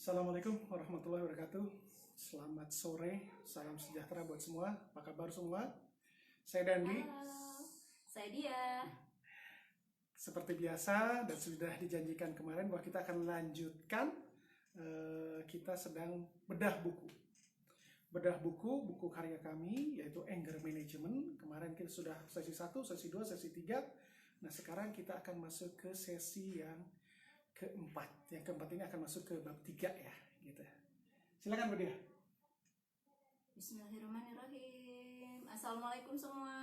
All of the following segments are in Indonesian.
Assalamualaikum warahmatullahi wabarakatuh. Selamat sore, salam sejahtera buat semua. Apa kabar semua? Saya Dandi. Halo, saya Dia. Seperti biasa dan sudah dijanjikan kemarin bahwa kita akan lanjutkan. Kita sedang bedah buku karya kami yaitu Anger Management. Kemarin kita sudah sesi 1, sesi 2, sesi 3. Nah sekarang kita akan masuk ke sesi yang keempat. Yang keempat ini akan masuk ke bab 3 ya, gitu. Silakan Bu Dia. Bismillahirrahmanirrahim. Assalamualaikum semua.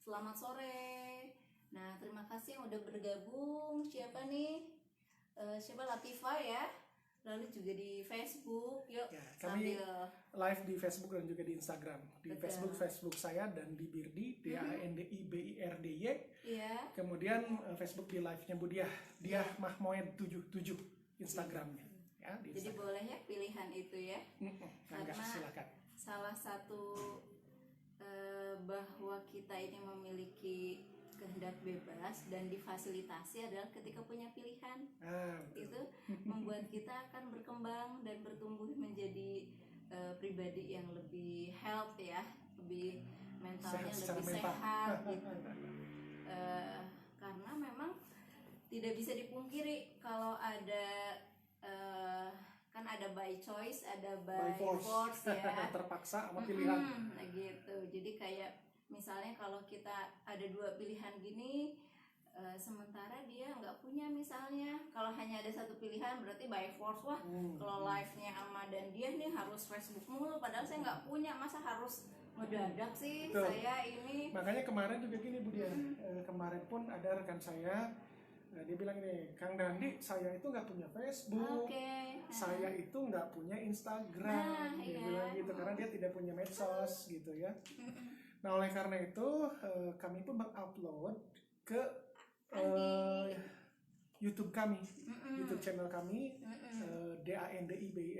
Selamat sore. Nah, terima kasih yang udah bergabung. Siapa nih? Siapa Latifah ya? Lalu juga di Facebook. Yuk, Ya, kami sambil live di Facebook dan juga di Instagram. Di Betul. Facebook saya dan di Birdi, DANDIBIRDY. ya. Kemudian Facebook di live-nya Bu Dia Mahmoed 77 Instagramnya. Ya, di Jadi Instagram. boleh ya pilihan itu ya. Enggak, Karena silakan. salah satu bahwa kita ini memiliki kehendak bebas dan difasilitasi adalah ketika punya pilihan. Itu membuat kita akan berkembang dan bertumbuh menjadi pribadi yang lebih health ya, lebih mentalnya Secara lebih mental. sehat gitu. Karena memang tidak bisa dipungkiri kalau ada kan ada by choice, ada by force ya. Terpaksa sama pilihan. Nah gitu. Jadi kayak misalnya kalau kita ada dua pilihan gini, sementara dia nggak punya misalnya, kalau hanya ada satu pilihan berarti by force. Wah, kalau live-nya Ama dan dia nih harus Facebook mulu, padahal saya nggak punya, masa harus ngedadak sih. Betul. Saya ini Makanya kemarin juga gini Bu Dia, kemarin pun ada rekan saya, dia bilang ini, Kang Dandi, saya itu nggak punya Facebook, saya itu nggak punya Instagram, dia bilang gitu, karena dia tidak punya medsos gitu ya. Nah oleh karena itu kami pun mengupload ke YouTube kami, YouTube channel kami, DANDIBIRDY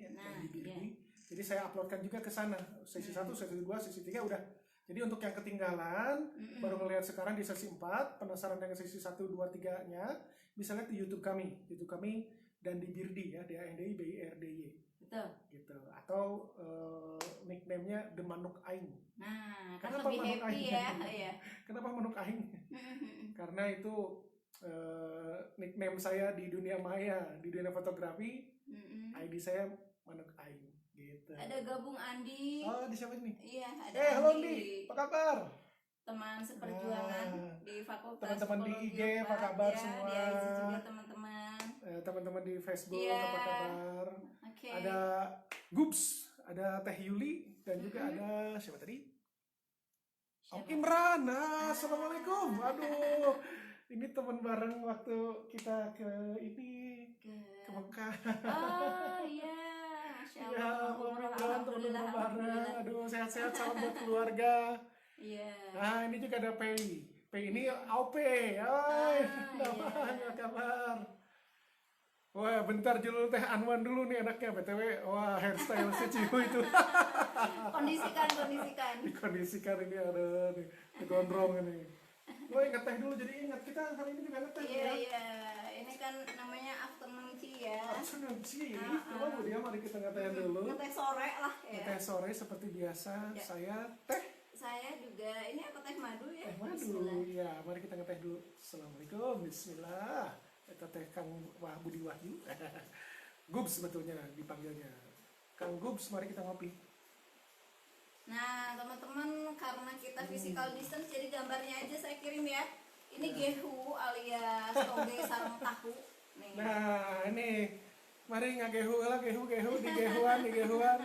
ya, di Birdi. Jadi saya uploadkan juga ke sana, sesi 1, sesi 2, sesi 3 udah. Jadi untuk yang ketinggalan, baru ngelihat sekarang di sesi 4, penasaran dengan sesi 1, 2, 3-nya, bisa lihat di YouTube kami dan di Birdi ya, DANDIBIRDY. betul. Gitu. Atau nickname-nya The Manuk Aing. Nah, kan Kenapa lebih Manuk happy Aing? ya. Kenapa Manuk Aing? Karena itu nickname saya di dunia maya, di dunia fotografi. ID saya Manuk Aing gitu. Ada gabung Andi. Oh, di siapa ini? Iya, ada Halo Andi, apa kabar? Teman seperjuangan di fakultas teman-teman di IG, Psikologi, apa kabar ya, semua? Di IG juga teman-teman. Teman-teman di Facebook, Iya. apa kabar? Oke. Ada Gubs, ada Teh Yuli, dan juga ada siapa tadi? Om Imran. Assalamualaikum. Aduh, ini teman bareng waktu kita ke Mekah. Oh iya, Masya Ya, Allah. Om Imran, teman-teman bareng. Alhamdulillah. Aduh, sehat-sehat, salam buat keluarga. Iya. Nah, ini juga ada Pei. Pei ini Aupe. Hai, apa kabar? Wah, bentar Julul Teh Anwan dulu nih enaknya BTW. Wah, hairstyle si Cihu itu. Kondisikan. Dikondisikan ini ada nih, digondrong ini. Woi, ngeteh dulu, jadi ingat kita hari ini juga ngeteh ya. Iya. Ini kan namanya afternoon tea ya. Afternoon tea. Coba Bu Dia, mari kita ngeteh dulu. Ngeteh sore lah ya. Ngeteh sore seperti biasa. Ya. Saya juga, ini apa teh madu ya? teh madu. Ya, mari kita ngeteh dulu. Assalamualaikum, bismillah. Kita teh Kang Budi Wahyu. Gubs sebetulnya dipanggilnya. Kang Gubs, mari kita ngopi. Nah teman-teman, karena kita physical distance, jadi gambarnya aja saya kirim ya. Ini gehu alias toge sarang tahu. Nih. Nah ini, mari ngagehu lah, gehu di gehuan. Di gehuan.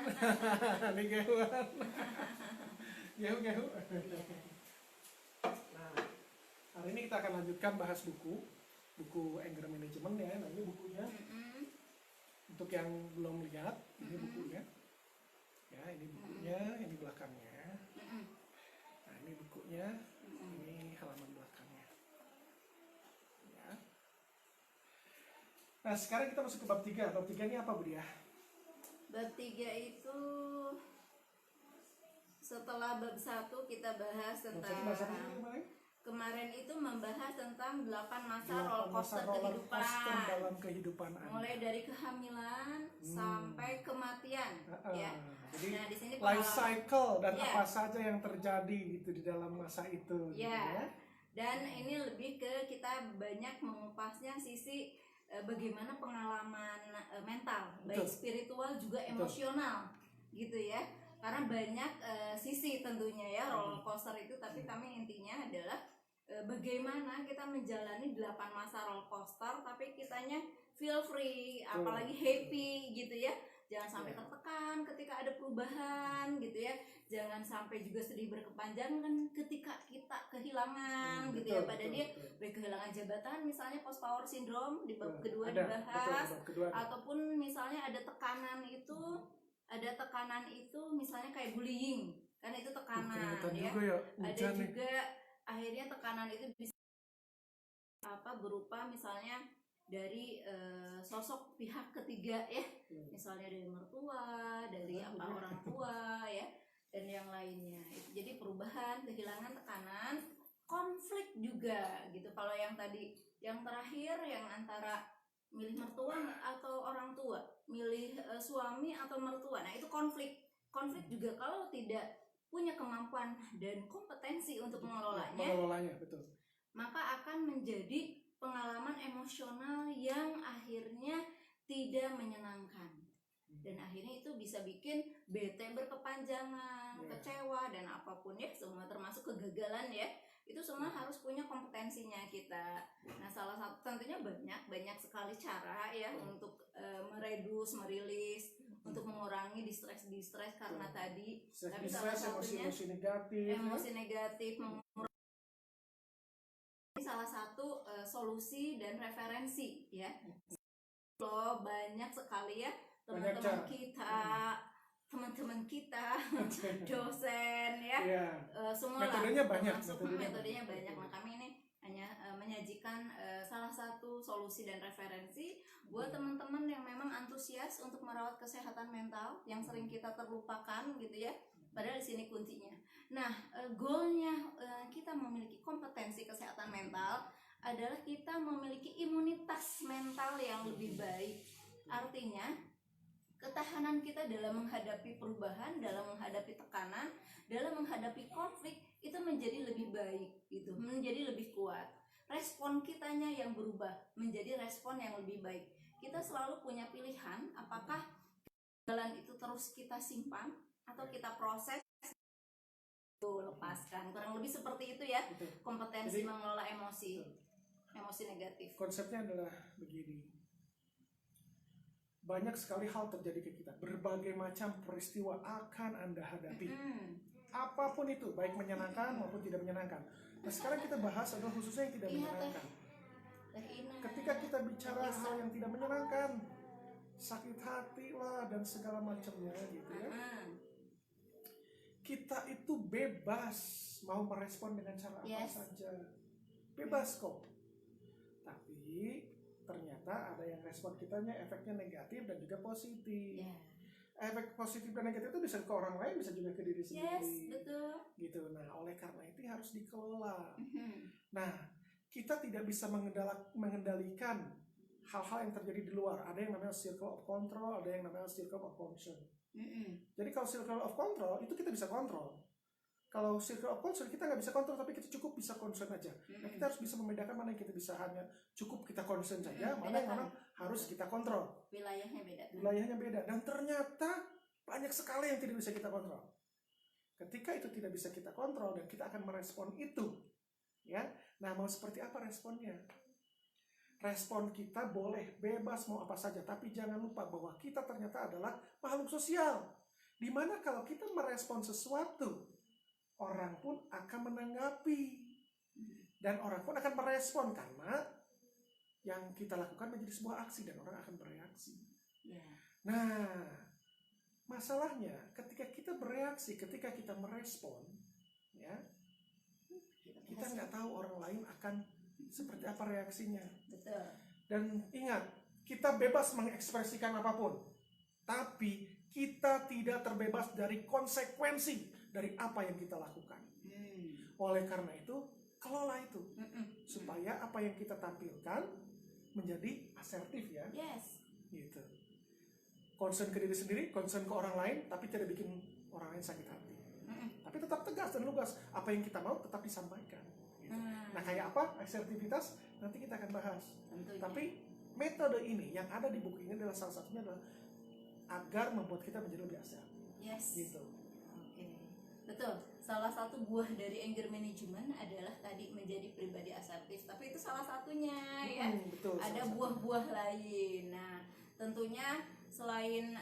Gehu. Nah, hari ini kita akan lanjutkan bahas buku Anger Management ya, nanti bukunya. Untuk yang belum lihat, ini bukunya. Ya, ini bukunya, ini belakangnya. Nah, ini bukunya, ini halaman belakangnya. Ya. Nah, sekarang kita masuk ke bab 3. Bab 3 ini apa, Bu Dia? Bab 3 itu setelah bab 1 kita bahas tentang kemarin itu membahas tentang 8 masa 8 roller masa coaster roller kehidupan. coaster dalam kehidupan Anda. Mulai dari kehamilan sampai kematian, ya. Jadi Nah, di sini life cycle dan Ya. apa saja yang terjadi gitu di dalam masa itu. Gitu Ya. Dan ini lebih ke kita banyak mengupasnya sisi bagaimana pengalaman mental, baik Betul. spiritual juga Betul. emosional, gitu ya. Karena banyak sisi tentunya ya roller coaster itu, tapi kami intinya adalah bagaimana kita menjalani 8 masa roller coaster tapi kitanya feel free, apalagi happy gitu ya. Jangan sampai tertekan ketika ada perubahan gitu ya. Jangan sampai juga sedih berkepanjangan ketika kita kehilangan gitu ya. Pada dia baik kehilangan jabatan misalnya post power syndrome di bab kedua dibahas, ataupun misalnya ada tekanan itu misalnya kayak bullying, kan itu tekanan ya. Ada juga akhirnya tekanan itu bisa berupa misalnya dari sosok pihak ketiga ya, misalnya dari mertua, dari orang tua ya, dan yang lainnya. Jadi perubahan, kehilangan, tekanan, konflik juga gitu. Kalau yang tadi, yang terakhir yang antara milih mertua atau orang tua, milih suami atau mertua, nah itu konflik juga kalau tidak punya kemampuan dan kompetensi untuk mengelolanya, betul. Maka akan menjadi pengalaman emosional yang akhirnya tidak menyenangkan, dan akhirnya itu bisa bikin bete berkepanjangan, kecewa dan apapun ya, semua termasuk kegagalan ya, itu semua harus punya kompetensinya kita. Nah, salah satu tentunya banyak sekali cara ya untuk merilis, untuk mengurangi distress karena tadi, tapi salah satunya emosi negatif salah satu solusi dan referensi ya. Loh, banyak sekali ya teman-teman kita dosen ya, semua metodenya banyak. Metodenya banyak. Nah, kami ini hanya menyajikan salah satu solusi dan referensi buat teman-teman yang memang antusias untuk merawat kesehatan mental yang sering kita terlupakan gitu ya. Padahal di sini kuncinya. Nah, goalnya kita memiliki kompetensi kesehatan mental adalah kita memiliki imunitas mental yang lebih baik. Artinya, ketahanan kita dalam menghadapi perubahan, dalam menghadapi tekanan, dalam menghadapi konflik itu menjadi lebih baik gitu, menjadi lebih kuat. Respon kitanya yang berubah menjadi respon yang lebih baik. Kita selalu punya pilihan, apakah jalan itu terus kita simpan atau kita proses, lepaskan. Kurang lebih seperti itu ya. Kompetensi mengelola emosi negatif. Konsepnya adalah begini. Banyak sekali hal terjadi ke kita. Berbagai macam peristiwa akan Anda hadapi. Apapun itu, baik menyenangkan maupun tidak menyenangkan. Nah, sekarang kita bahas adalah khususnya yang tidak menyenangkan. Ketika kita bicara hal yang tidak menyenangkan, sakit hati lah dan segala macamnya gitu ya. Kita itu bebas mau merespon dengan cara apa saja. Bebas kok. Tapi ternyata ada yang respon kitanya efeknya negatif dan juga positif. Efek positif dan negatif itu bisa ke orang lain, bisa juga ke diri sendiri. Betul. Gitu. Nah, oleh karena itu harus dikelola. Nah, kita tidak bisa mengendalikan hal-hal yang terjadi di luar. Ada yang namanya circle of control, ada yang namanya circle of concern. Jadi kalau circle of control itu kita bisa kontrol. Kalau circle of concern kita nggak bisa kontrol, tapi kita cukup bisa concern aja. Nah, kita harus bisa membedakan mana yang kita bisa hanya cukup kita concern saja, mana yang memang harus kita kontrol. Wilayahnya beda. Dan ternyata banyak sekali yang tidak bisa kita kontrol. Ketika itu tidak bisa kita kontrol dan kita akan merespon itu, ya. Nah, mau seperti apa responnya? Respon kita boleh bebas mau apa saja, tapi jangan lupa bahwa kita ternyata adalah makhluk sosial. Dimana kalau kita merespon sesuatu, orang pun akan menanggapi. Dan orang pun akan merespon karena yang kita lakukan menjadi sebuah aksi dan orang akan bereaksi. Nah, masalahnya ketika kita bereaksi, ketika kita merespon, ya, kita nggak tahu orang lain akan seperti apa reaksinya. Dan ingat, kita bebas mengekspresikan apapun, tapi kita tidak terbebas dari konsekuensi dari apa yang kita lakukan. Oleh karena itu, kelola itu supaya apa yang kita tampilkan menjadi asertif ya. Yes. Gitu. Concern ke diri sendiri, concern ke orang lain, tapi tidak bikin orang lain sakit hati. Tapi tetap tegas dan lugas. Apa yang kita mau tetap disampaikan. Gitu. Nah, kayak apa asertivitas? Nanti kita akan bahas. Tentunya. Tapi metode ini yang ada di buku ini adalah salah satunya adalah agar membuat kita menjadi lebih asertif. Yes. Gitu. Oke. Betul. Salah satu buah dari anger management adalah tadi menjadi pribadi asertif. Tapi itu salah satunya ya. Betul, ada buah-buah lain. Nah, tentunya selain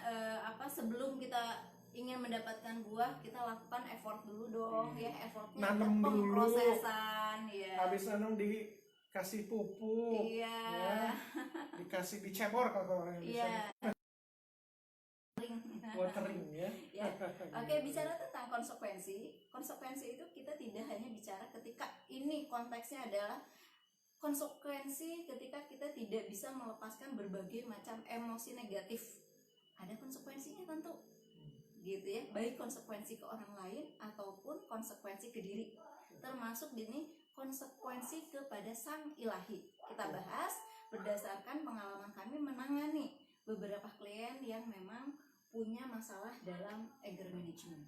sebelum kita ingin mendapatkan buah, kita lakukan effort dulu dong ya. Effortnya nanam pemrosesan ya. Habis nanam dikasih pupuk. Iya. Ya. Dikasih dicebor kalau orang Indonesia. Iya. Watering ya. Ya. Oke, bicara tentang konsekuensi. Konsekuensi itu kita tidak hanya bicara ketika ini konteksnya adalah konsekuensi ketika kita tidak bisa melepaskan berbagai macam emosi negatif. Ada konsekuensinya tentu. Gitu ya. Baik konsekuensi ke orang lain ataupun konsekuensi ke diri. Termasuk ini konsekuensi kepada sang ilahi. Kita bahas berdasarkan pengalaman kami menangani beberapa klien yang memang punya masalah dalam anger management,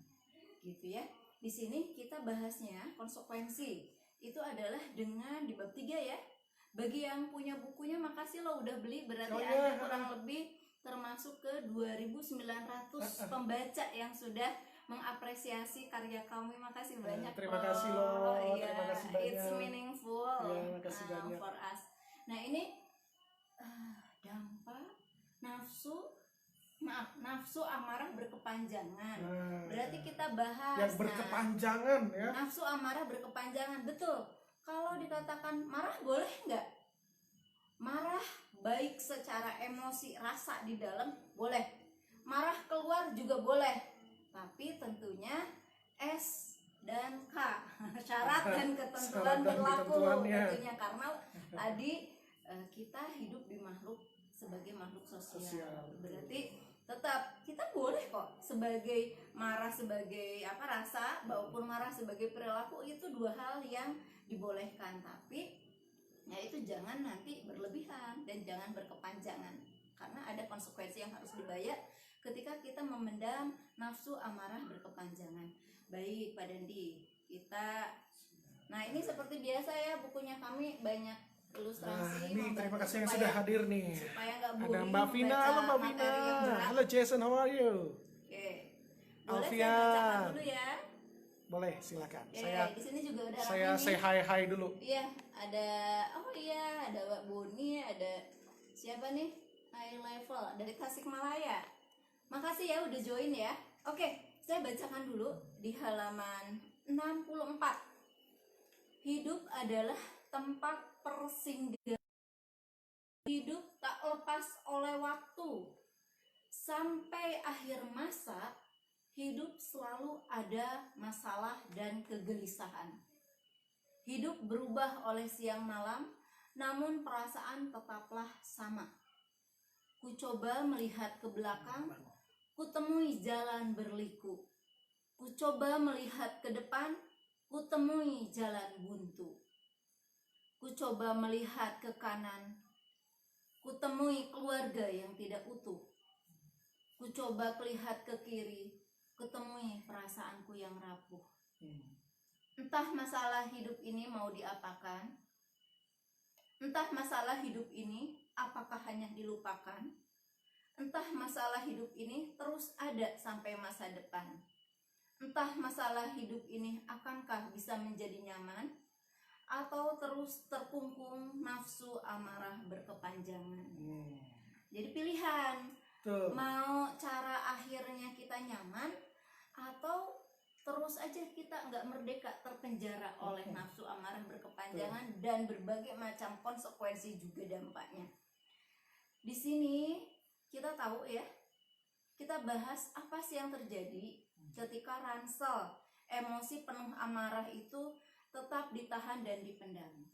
gitu ya. Di sini kita bahasnya konsekuensi itu adalah dengan di bab 3 ya. Bagi yang punya bukunya makasih lo udah beli, berarti ada kurang lebih termasuk ke 2.900 pembaca yang sudah mengapresiasi karya kami. Makasih banyak. Terima kasih loh. Ya, terima kasih banyak. It's meaningful banyak. for us. Nah, ini dampak nafsu amarah berkepanjangan. Berarti kita bahas yang berkepanjangan ya. Nafsu amarah berkepanjangan, betul. Kalau dikatakan marah boleh nggak? Marah baik secara emosi, rasa di dalam boleh. Marah keluar juga boleh. Tapi tentunya S dan K, syarat dan ketentuan berlaku tentunya, karena tadi kita hidup di sebagai makhluk sosial. Berarti tetap kita boleh kok sebagai marah sebagai rasa maupun marah sebagai perilaku, itu dua hal yang dibolehkan, tapi ya itu jangan nanti berlebihan dan jangan berkepanjangan, karena ada konsekuensi yang harus dibayar ketika kita memendam nafsu amarah berkepanjangan. Baik Pak Dandi, nah ini seperti biasa ya, bukunya kami banyak ilustrasi. Ini terima kasih yang sudah hadir nih. Supaya nggak boring. Ada Mbak Vina, halo Mbak Vina. Halo Jason, how are you? Oke. Boleh Alfia. saya bacakan dulu ya? Boleh, silakan. Di sini juga ada saya say hi dulu. Iya, ada Mbak Boni, ada siapa nih? High level dari Tasikmalaya. Makasih ya udah join ya. Oke, saya bacakan dulu di halaman 64. Hidup adalah tempat persinggahan. Hidup tak lepas oleh waktu. Sampai akhir masa, hidup selalu ada masalah dan kegelisahan. Hidup berubah oleh siang malam, namun perasaan tetaplah sama. Ku coba melihat ke belakang, ku temui jalan berliku. Ku coba melihat ke depan, ku temui jalan buntu. Ku coba melihat ke kanan, ku temui keluarga yang tidak utuh. Ku coba melihat ke kiri, ku temui perasaanku yang rapuh. Entah masalah hidup ini mau diapakan, entah masalah hidup ini apakah hanya dilupakan, entah masalah hidup ini terus ada sampai masa depan, entah masalah hidup ini akankah bisa menjadi nyaman, atau terus terkungkung nafsu amarah berkepanjangan. Jadi pilihan. Tuh. Mau cara akhirnya kita nyaman, atau terus aja kita nggak merdeka, terpenjara oleh nafsu amarah berkepanjangan dan berbagai macam konsekuensi juga dampaknya. Di sini kita tahu ya, kita bahas apa sih yang terjadi ketika ransel emosi penuh amarah itu tetap ditahan dan dipendam.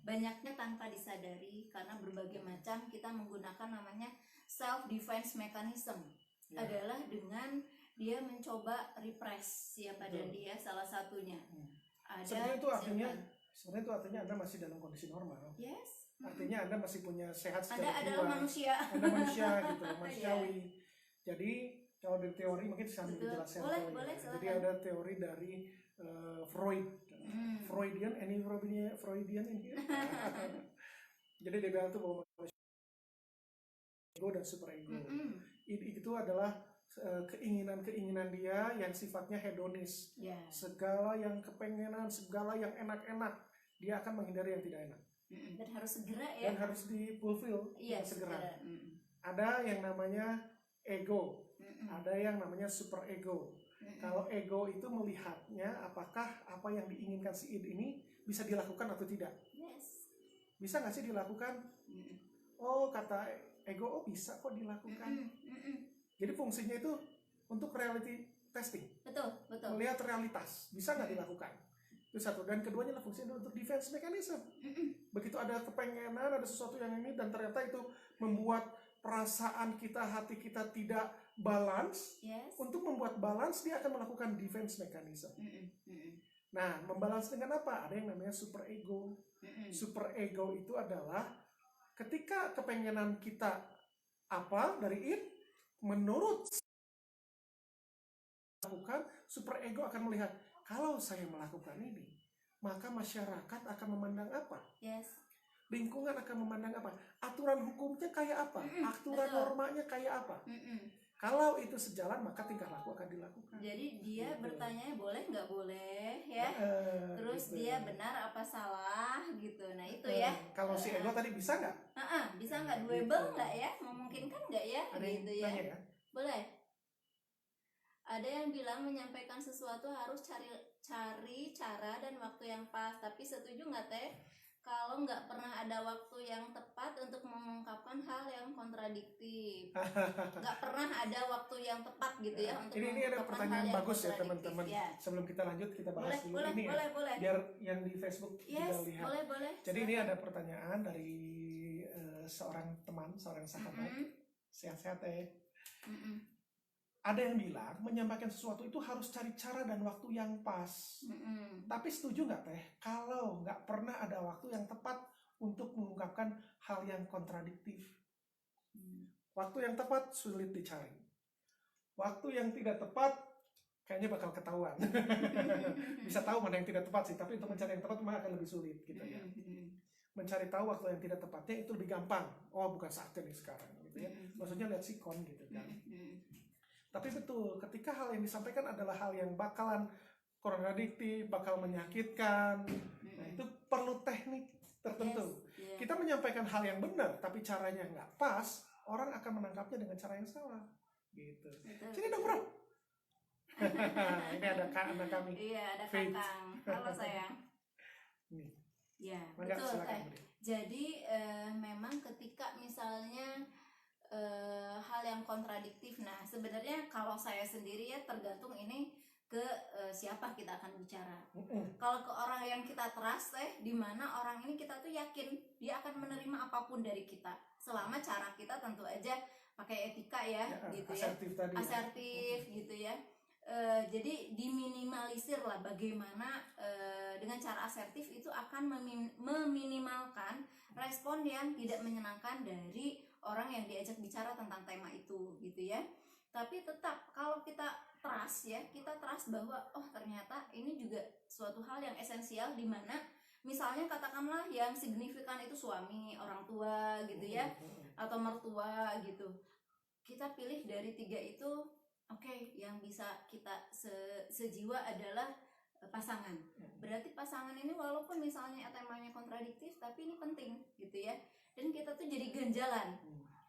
Banyaknya tanpa disadari, karena berbagai macam kita menggunakan namanya self defense mechanism. Adalah dengan dia mencoba repress siapa dan dia salah satunya. Sebenarnya itu artinya Sebenarnya itu artinya Anda masih dalam kondisi normal. Yes. Artinya Anda masih punya sehat Anda secara adalah jiwa. manusia. Anda manusia gitu, manusiawi. Jadi kalau dari teori mungkin sambil Betul. dijelaskan. Boleh, Jadi silakan. ada teori dari Freud. Freudian, any Freudian in here? Jadi dia bilang tuh bahwa ego dan super ego. Itu adalah keinginan-keinginan dia yang sifatnya hedonis. Yeah. Segala yang kepengenan, segala yang enak-enak, dia akan menghindari yang tidak enak. Dan harus segera ya. Dan harus difulfill segera. Ada yang namanya ego, ada yang namanya super ego. Kalau ego itu melihatnya apakah apa yang diinginkan si id ini bisa dilakukan atau tidak. Yes. Bisa nggak sih dilakukan? Oh, kata ego, oh bisa kok dilakukan. Jadi fungsinya itu untuk reality testing. Betul. Melihat realitas, bisa nggak dilakukan. Itu satu. Dan keduanya adalah fungsinya untuk defense mechanism. Begitu ada kepengenan, ada sesuatu yang ini, dan ternyata itu membuat perasaan kita, hati kita tidak balance. Yes. Untuk membuat balance, dia akan melakukan defense mechanism. Nah, membalance dengan apa? Ada yang namanya super ego. Super ego itu adalah ketika kepengenan kita apa dari it, menurut lakukan, super ego akan melihat kalau saya melakukan ini, maka masyarakat akan memandang apa? Yes. Lingkungan akan memandang apa? Aturan hukumnya kayak apa? Aturan normanya kayak apa? Kalau itu sejalan, maka tingkah laku akan dilakukan. Jadi dia bertanya boleh nggak boleh ya. Terus gitu. dia benar apa salah gitu. Nah itu ya. Kalau si ego tadi bisa nggak? Bisa nggak doable nggak ya? Memungkinkan nggak ya? Ada gitu yang ya. tanya, ya? Boleh. Ada yang bilang menyampaikan sesuatu harus cari cara dan waktu yang pas. Tapi setuju nggak Teh? Kalau nggak pernah ada waktu yang tepat untuk mengungkapkan hal yang kontradiktif, nggak pernah ada waktu yang tepat gitu ya untuk ini ada pertanyaan bagus ya teman-teman. Ya. Sebelum kita lanjut kita bahas dulu ini boleh. Biar yang di Facebook yes, juga lihat. Boleh. Jadi ini ada pertanyaan dari seorang teman, seorang sahabat. Sehat-sehat ya. Ada yang bilang menyampaikan sesuatu itu harus cari cara dan waktu yang pas. Tapi setuju nggak Teh? Kalau nggak pernah ada waktu yang tepat untuk mengungkapkan hal yang kontradiktif. Waktu yang tepat sulit dicari. Waktu yang tidak tepat kayaknya bakal ketahuan. Bisa tahu mana yang tidak tepat sih, tapi untuk mencari yang tepat mah akan lebih sulit gitu ya. Mencari tahu waktu yang tidak tepatnya itu lebih gampang. Oh, bukan saatnya nih sekarang gitu ya. Maksudnya lihat sikon gitu kan. Tapi betul, ketika hal yang disampaikan adalah hal yang bakalan kontradiktif, bakal menyakitkan, nah itu perlu teknik tertentu. Yes. Kita menyampaikan hal yang benar, tapi caranya nggak pas, orang akan menangkapnya dengan cara yang salah. Gitu. Sini dong bro. Ini ada anak kami. Iya, ada Kakang. Halo sayang. Nih. Ya, Maka betul Teh. Jadi memang ketika misalnya hal yang kontradiktif. Nah, sebenarnya kalau saya sendiri ya tergantung ini ke siapa kita akan bicara. Kalau ke orang yang kita trust di mana orang ini kita tuh yakin dia akan menerima apapun dari kita selama cara kita tentu aja pakai etika ya gitu asertif ya. Tadi asertif gitu ya. Jadi diminimalisir lah bagaimana dengan cara asertif itu akan meminimalkan respon yang tidak menyenangkan dari orang yang diajak bicara tentang tema itu gitu ya. Tapi tetap kalau kita trust ya, kita trust bahwa oh ternyata ini juga suatu hal yang esensial di mana misalnya katakanlah yang signifikan itu suami, orang tua gitu ya, atau mertua gitu. Kita pilih dari 3 itu, oke, yang bisa kita sejiwa adalah pasangan. Berarti pasangan ini walaupun misalnya temanya kontradiktif tapi ini penting gitu ya. Dan kita tuh jadi ganjalan.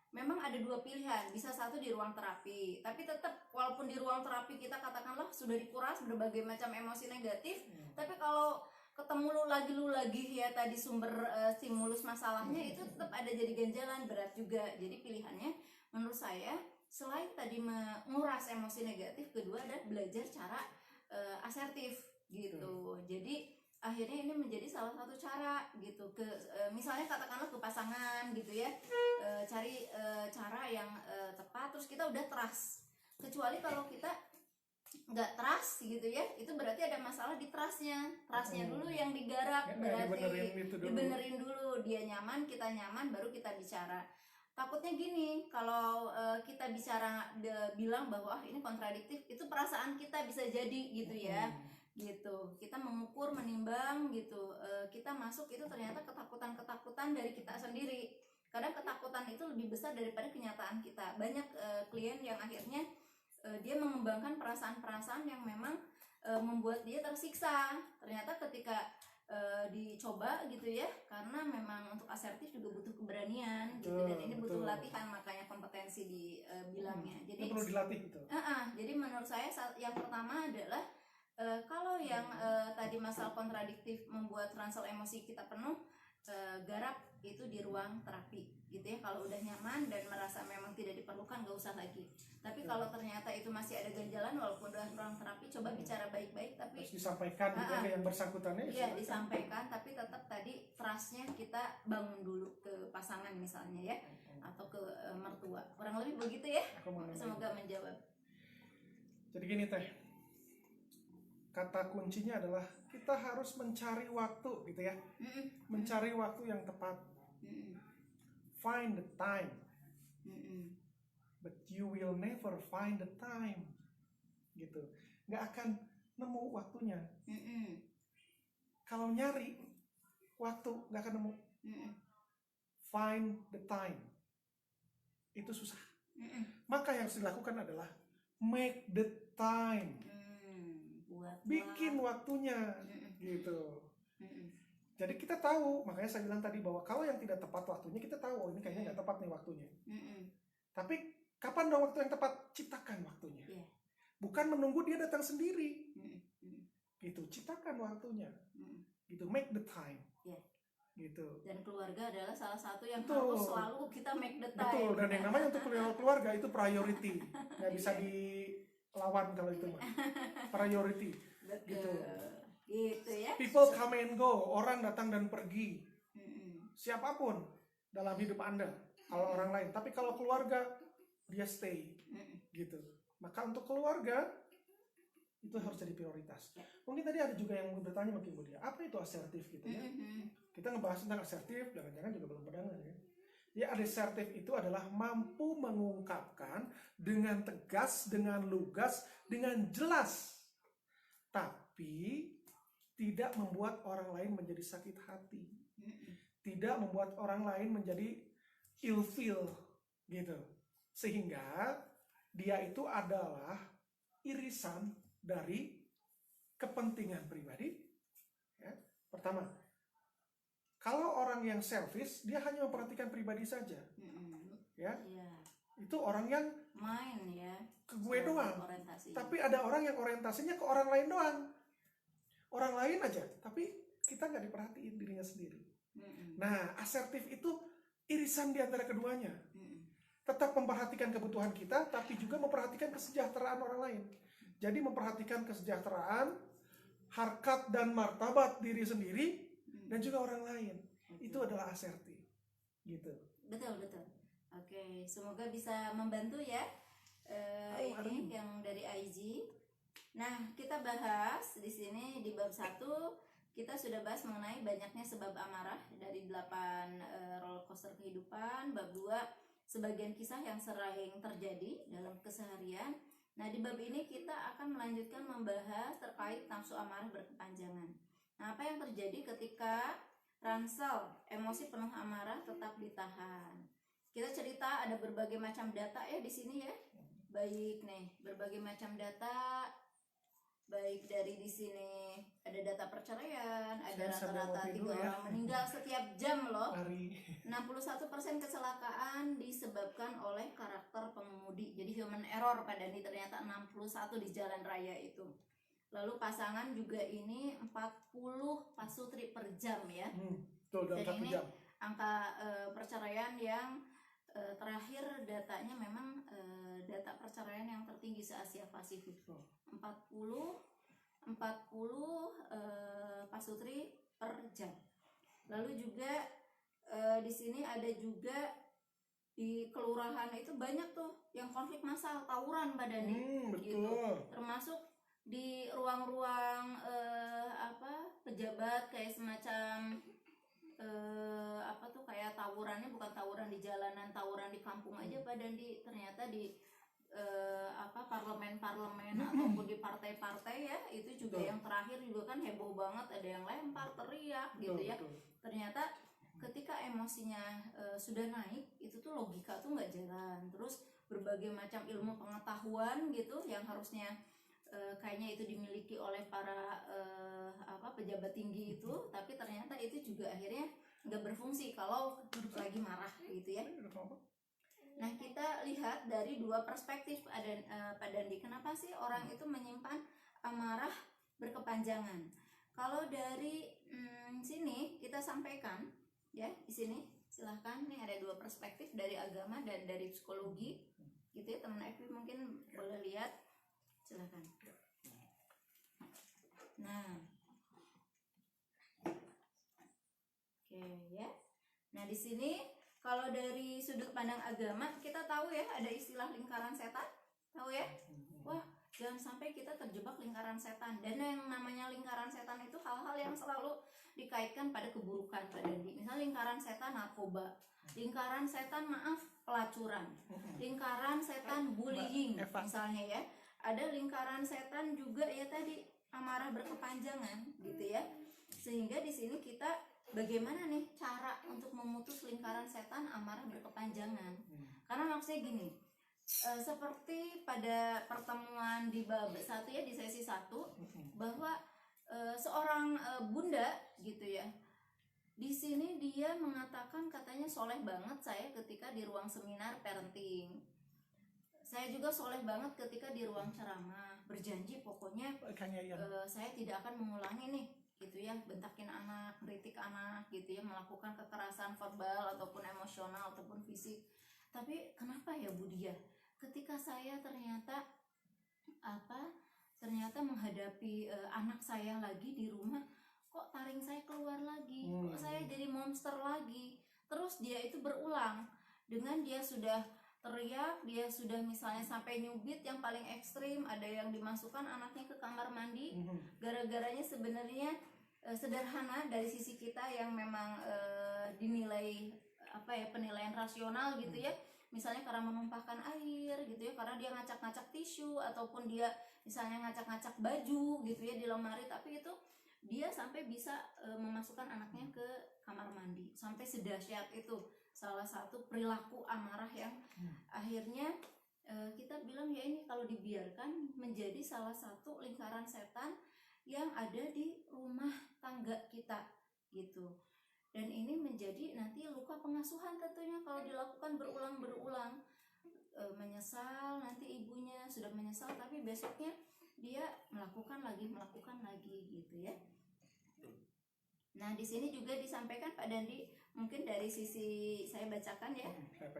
Memang ada 2 pilihan, bisa satu di ruang terapi, tapi tetap walaupun di ruang terapi kita katakanlah sudah dikuras berbagai macam emosi negatif, tapi kalau ketemu lu lagi ya tadi sumber stimulus masalahnya itu tetap ada jadi ganjalan, berat juga. Jadi pilihannya menurut saya selain tadi menguras emosi negatif, kedua adalah belajar cara asertif gitu. Jadi akhirnya ini menjadi salah satu cara gitu ke misalnya katakanlah ke pasangan gitu ya, cari cara yang tepat, terus kita udah trust. Kecuali kalau kita nggak trust gitu ya, itu berarti ada masalah di trustnya dulu yang digarap, berarti dibenerin dulu, dia nyaman, kita nyaman, baru kita bicara. Takutnya gini, kalau kita bicara bilang bahwa ini kontradiktif, itu perasaan kita bisa jadi gitu ya, gitu. Kita mengukur, menimbang gitu, kita masuk itu ternyata ketakutan dari kita sendiri. Kadang ketakutan itu lebih besar daripada kenyataan kita. Banyak klien yang akhirnya dia mengembangkan perasaan-perasaan yang memang membuat dia tersiksa. Ternyata ketika dicoba gitu ya, karena memang untuk asertif juga butuh keberanian gitu, dan ini butuh latihan, makanya kompetensi dibilangnya. Jadi perlu dilatih gitu. Jadi menurut saya yang pertama adalah kalau yang tadi masalah kontradiktif membuat ransel emosi kita penuh, garap itu di ruang terapi gitu ya. Kalau udah nyaman dan merasa memang tidak diperlukan, gak usah lagi. Tapi kalau ternyata itu masih ada ganjalan walaupun udah ruang terapi, coba bicara baik-baik, tapi harus disampaikan gitu ke yang bersangkutannya. Iya, disampaikan, tapi tetap tadi trustnya kita bangun dulu ke pasangan misalnya ya, atau ke mertua, kurang lebih begitu ya. Semoga menjawab. Jadi gini Teh, kata kuncinya adalah kita harus mencari waktu gitu ya, mencari waktu yang tepat. Find the time, but you will never find the time, gitu. Nggak akan nemu waktunya. Kalau nyari waktu nggak akan nemu. Find the time, itu susah. Maka yang harus dilakukan adalah make the time. Bikin waktunya gitu. Jadi kita tahu, makanya saya bilang tadi bahwa kalau yang tidak tepat waktunya, kita tahu oh ini kayaknya nggak tepat nih waktunya. Tapi kapan dong waktu yang tepat? Ciptakan waktunya. Bukan menunggu dia datang sendiri. Gitu, ciptakan waktunya. Gitu, make the time. Gitu. Dan keluarga adalah salah satu yang harus selalu kita make the time. Betul, dan yang namanya untuk keluarga itu priority. Nggak bisa dilawan kalau itu mah. Priority. Gitu. Gitu ya. People come and go, orang datang dan pergi. Siapapun dalam hidup Anda, kalau orang lain. Tapi kalau keluarga, dia stay. Gitu. Maka untuk keluarga itu harus jadi prioritas. Mungkin tadi ada juga yang bertanya mungkin Budia, apa itu asertif gitu ya? Kita ngebahas tentang asertif, jangan-jangan juga belum pernah ya. Ya, asertif itu adalah mampu mengungkapkan dengan tegas, dengan lugas, dengan jelas. Tapi tidak membuat orang lain menjadi sakit hati. Tidak membuat orang lain menjadi ilfeel gitu. Sehingga dia itu adalah irisan dari kepentingan pribadi. Ya. Pertama, kalau orang yang selfish, dia hanya memperhatikan pribadi saja. Ya. Itu orang yang main ya, ke gue doang. Tapi ada orang yang orientasinya ke orang lain doang. Orang lain aja, tapi kita nggak diperhatiin dirinya sendiri. Nah, asertif itu irisan di antara keduanya. Tetap memperhatikan kebutuhan kita, tapi juga memperhatikan kesejahteraan orang lain. Jadi memperhatikan kesejahteraan, harkat dan martabat diri sendiri, dan juga orang lain. Itu adalah asertif. Gitu. Betul. Oke, semoga bisa membantu ya. Ini yang dari IG. Nah, kita bahas di sini di bab 1 kita sudah bahas mengenai banyaknya sebab amarah dari 8 roller coaster kehidupan. Bab 2 sebagian kisah yang sering terjadi dalam keseharian. Nah, di bab ini kita akan melanjutkan membahas terkait nafsu amarah berkepanjangan. Nah, apa yang terjadi ketika ransel emosi penuh amarah tetap ditahan? Kita cerita ada berbagai macam data ya di sini ya. Baik nih, berbagai macam data. Baik dari di sini ada data perceraian, ada rata-rata 3 orang meninggal setiap jam loh. 61% kecelakaan disebabkan oleh karakter pengemudi. Jadi human error pada ini ternyata 61 di jalan raya itu. Lalu pasangan juga ini 40 pasutri per jam ya. Betul, dalam 1 jam. Angka perceraian yang terakhir datanya memang data perceraian yang tertinggi se-Asia Pasifik. 40 pasutri per jam. Lalu juga di sini ada juga di kelurahan itu banyak tuh yang konflik massal, tawuran Pak Dandi, gitu. Termasuk di ruang-ruang pejabat kayak semacam apa tuh kayak tawurannya bukan tawuran di jalanan, tawuran di kampung aja Pak Dandi. Ternyata di parlemen-parlemen ataupun di partai-partai ya, itu juga yang terakhir juga kan heboh banget, ada yang lempar, teriak gitu ya. Ternyata ketika emosinya sudah naik, itu tuh logika tuh nggak jalan. Terus berbagai macam ilmu pengetahuan gitu yang harusnya kayaknya itu dimiliki oleh para pejabat tinggi itu, tapi ternyata itu juga akhirnya nggak berfungsi kalau lagi marah gitu ya. Nah, kita lihat dari dua perspektif Pak Dandi. Kenapa sih orang itu menyimpan amarah berkepanjangan? Kalau dari sini kita sampaikan ya, di sini silahkan, nih ada dua perspektif dari agama dan dari psikologi gitu ya, teman Evi mungkin boleh lihat, silahkan. Nah, oke ya. Nah, di sini kalau dari sudut pandang agama, kita tahu ya ada istilah lingkaran setan, tahu ya? Wah, jangan sampai kita terjebak lingkaran setan. Dan yang namanya lingkaran setan itu hal-hal yang selalu dikaitkan pada keburukan Pak Dandi. Misalnya lingkaran setan narkoba, lingkaran setan pelacuran, lingkaran setan bullying misalnya ya. Ada lingkaran setan juga ya tadi amarah berkepanjangan gitu ya. Sehingga di sini kita bagaimana nih cara untuk memutus lingkaran setan amarah berkepanjangan? Karena maksudnya gini, seperti pada pertemuan di bab 1 ya, di sesi 1, bahwa seorang bunda gitu ya, di sini dia mengatakan katanya soleh banget saya ketika di ruang seminar parenting. Saya juga soleh banget ketika di ruang ceramah, berjanji pokoknya saya tidak akan mengulangi nih gitu ya, bentakin anak, kritik anak gitu ya, melakukan kekerasan verbal ataupun emosional ataupun fisik. Tapi kenapa ya Bu Dia, ketika saya ternyata menghadapi anak saya lagi di rumah, kok taring saya keluar lagi, kok saya jadi monster lagi. Terus dia itu berulang dengan dia sudah teriak, dia sudah misalnya sampai nyubit yang paling ekstrim, ada yang dimasukkan anaknya ke kamar mandi. Gara-garanya sebenarnya sederhana dari sisi kita yang memang dinilai penilaian rasional gitu ya, misalnya karena menumpahkan air gitu ya, karena dia ngacak-ngacak tisu ataupun dia misalnya ngacak-ngacak baju gitu ya di lemari, tapi itu dia sampai bisa memasukkan anaknya ke kamar mandi, sampai sedahsyat itu. Salah satu perilaku amarah yang akhirnya kita bilang ya ini kalau dibiarkan menjadi salah satu lingkaran setan yang ada di rumah tangga kita gitu. Dan ini menjadi nanti luka pengasuhan tentunya kalau dilakukan berulang-berulang. Menyesal, nanti ibunya sudah menyesal tapi besoknya dia melakukan lagi gitu ya. Nah, di sini juga disampaikan Pak Dandi, mungkin dari sisi saya bacakan ya,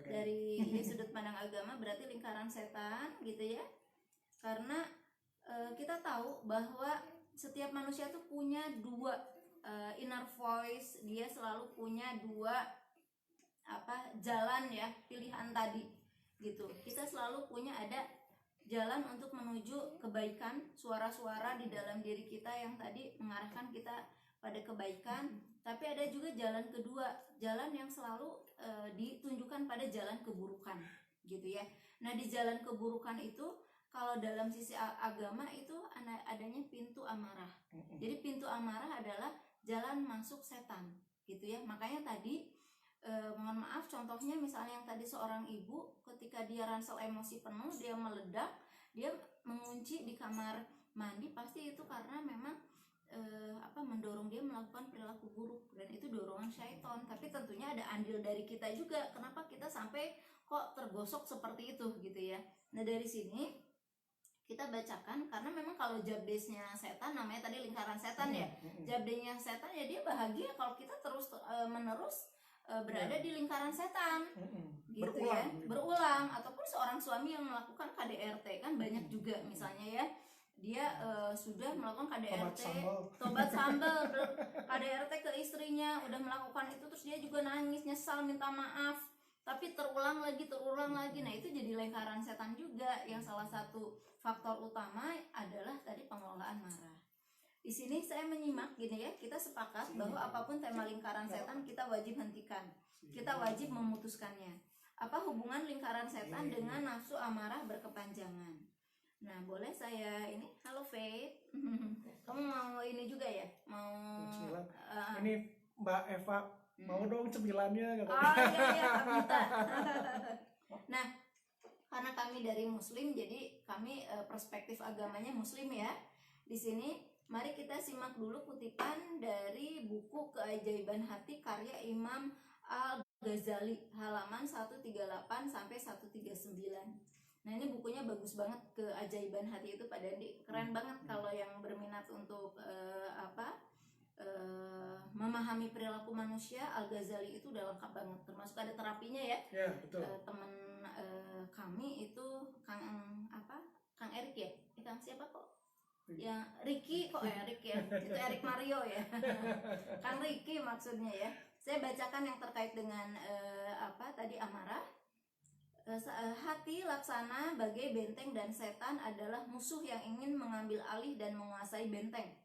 dari sudut pandang agama berarti lingkaran setan gitu ya. Karena kita tahu bahwa setiap manusia tuh punya dua inner voice, dia selalu punya dua jalan ya, pilihan tadi gitu. Kita selalu punya ada jalan untuk menuju kebaikan, suara-suara di dalam diri kita yang tadi mengarahkan kita pada kebaikan, tapi ada juga jalan kedua, jalan yang selalu ditunjukkan pada jalan keburukan gitu ya. Nah, di jalan keburukan itu kalau dalam sisi agama itu adanya pintu amarah. Jadi pintu amarah adalah jalan masuk setan gitu ya. Makanya tadi mohon maaf contohnya misalnya yang tadi seorang ibu ketika dia ransel emosi penuh, dia meledak, dia mengunci di kamar mandi, pasti itu karena memang mendorong dia melakukan perilaku buruk, dan itu dorongan syaitan. Tapi tentunya ada andil dari kita juga, kenapa kita sampai kok tergosok seperti itu gitu ya. Nah, dari sini kita bacakan, karena memang kalau jabdesnya setan, namanya tadi lingkaran setan ya, jabdenya setan ya dia bahagia kalau kita terus menerus berada di lingkaran setan gitu berulang. Ataupun seorang suami yang melakukan KDRT kan banyak juga misalnya ya, dia sudah melakukan KDRT, tobat sambal KDRT ke istrinya, udah melakukan itu terus dia juga nangis, nyesal, minta maaf, tapi terulang lagi. Nah, itu jadi lingkaran setan juga, yang salah satu faktor utama adalah tadi pengelolaan marah. Di sini saya menyimak gini ya, kita sepakat bahwa apapun tema lingkaran setan kita wajib hentikan, kita wajib memutuskannya. Apa hubungan lingkaran setan dengan nafsu amarah berkepanjangan? Nah, boleh saya ini, halo Faith, kamu mau ini juga ya, mau ini Mbak Eva mau dong cemilannya katanya. Oh iya Kak Mita. Nah, karena kami dari Muslim, jadi kami perspektif agamanya Muslim ya. Di sini mari kita simak dulu kutipan dari buku Keajaiban Hati karya Imam Al-Ghazali, halaman 138 sampai 139. Nah, ini bukunya bagus banget, Keajaiban Hati itu Pak Dandi, keren banget. Kalau yang berminat untuk memahami perilaku manusia, Al-Ghazali itu udah lengkap banget, termasuk ada terapinya ya. Ya, betul. Teman kami itu Kang Erik ya? Kang siapa kok? Ya Ricky kok Erik ya, itu Erik Mario ya. Kang Ricky maksudnya ya. Saya bacakan yang terkait dengan tadi amarah. Hati laksana bagai benteng dan setan adalah musuh yang ingin mengambil alih dan menguasai benteng.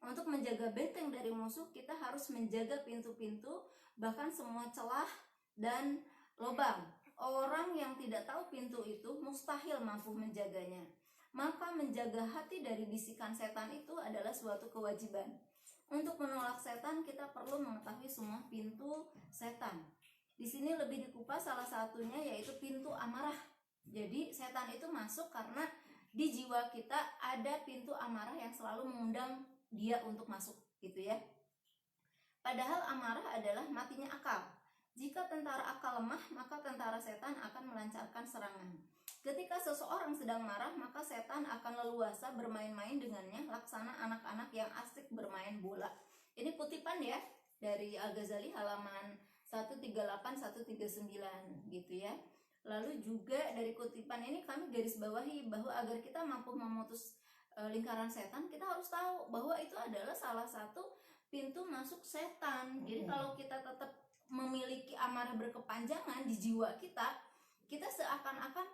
Untuk menjaga benteng dari musuh, kita harus menjaga pintu-pintu, bahkan semua celah dan lubang. Orang yang tidak tahu pintu itu mustahil mampu menjaganya. Maka menjaga hati dari bisikan setan itu adalah suatu kewajiban. Untuk menolak setan, kita perlu mengetahui semua pintu setan. Di sini lebih dikupas, salah satunya yaitu pintu amarah. Jadi setan itu masuk karena di jiwa kita ada pintu amarah yang selalu mengundang dia untuk masuk, gitu ya. Padahal amarah adalah matinya akal. Jika tentara akal lemah, maka tentara setan akan melancarkan serangan. Ketika seseorang sedang marah, maka setan akan leluasa bermain-main dengannya, laksana anak-anak yang asik bermain bola. Ini kutipan ya dari Al-Ghazali halaman 138-139 gitu ya. Lalu juga dari kutipan ini kami garis bawahi bahwa agar kita mampu memutus lingkaran setan, kita harus tahu bahwa itu adalah salah satu pintu masuk setan. Jadi kalau kita tetap memiliki amarah berkepanjangan di jiwa kita, kita seakan-akan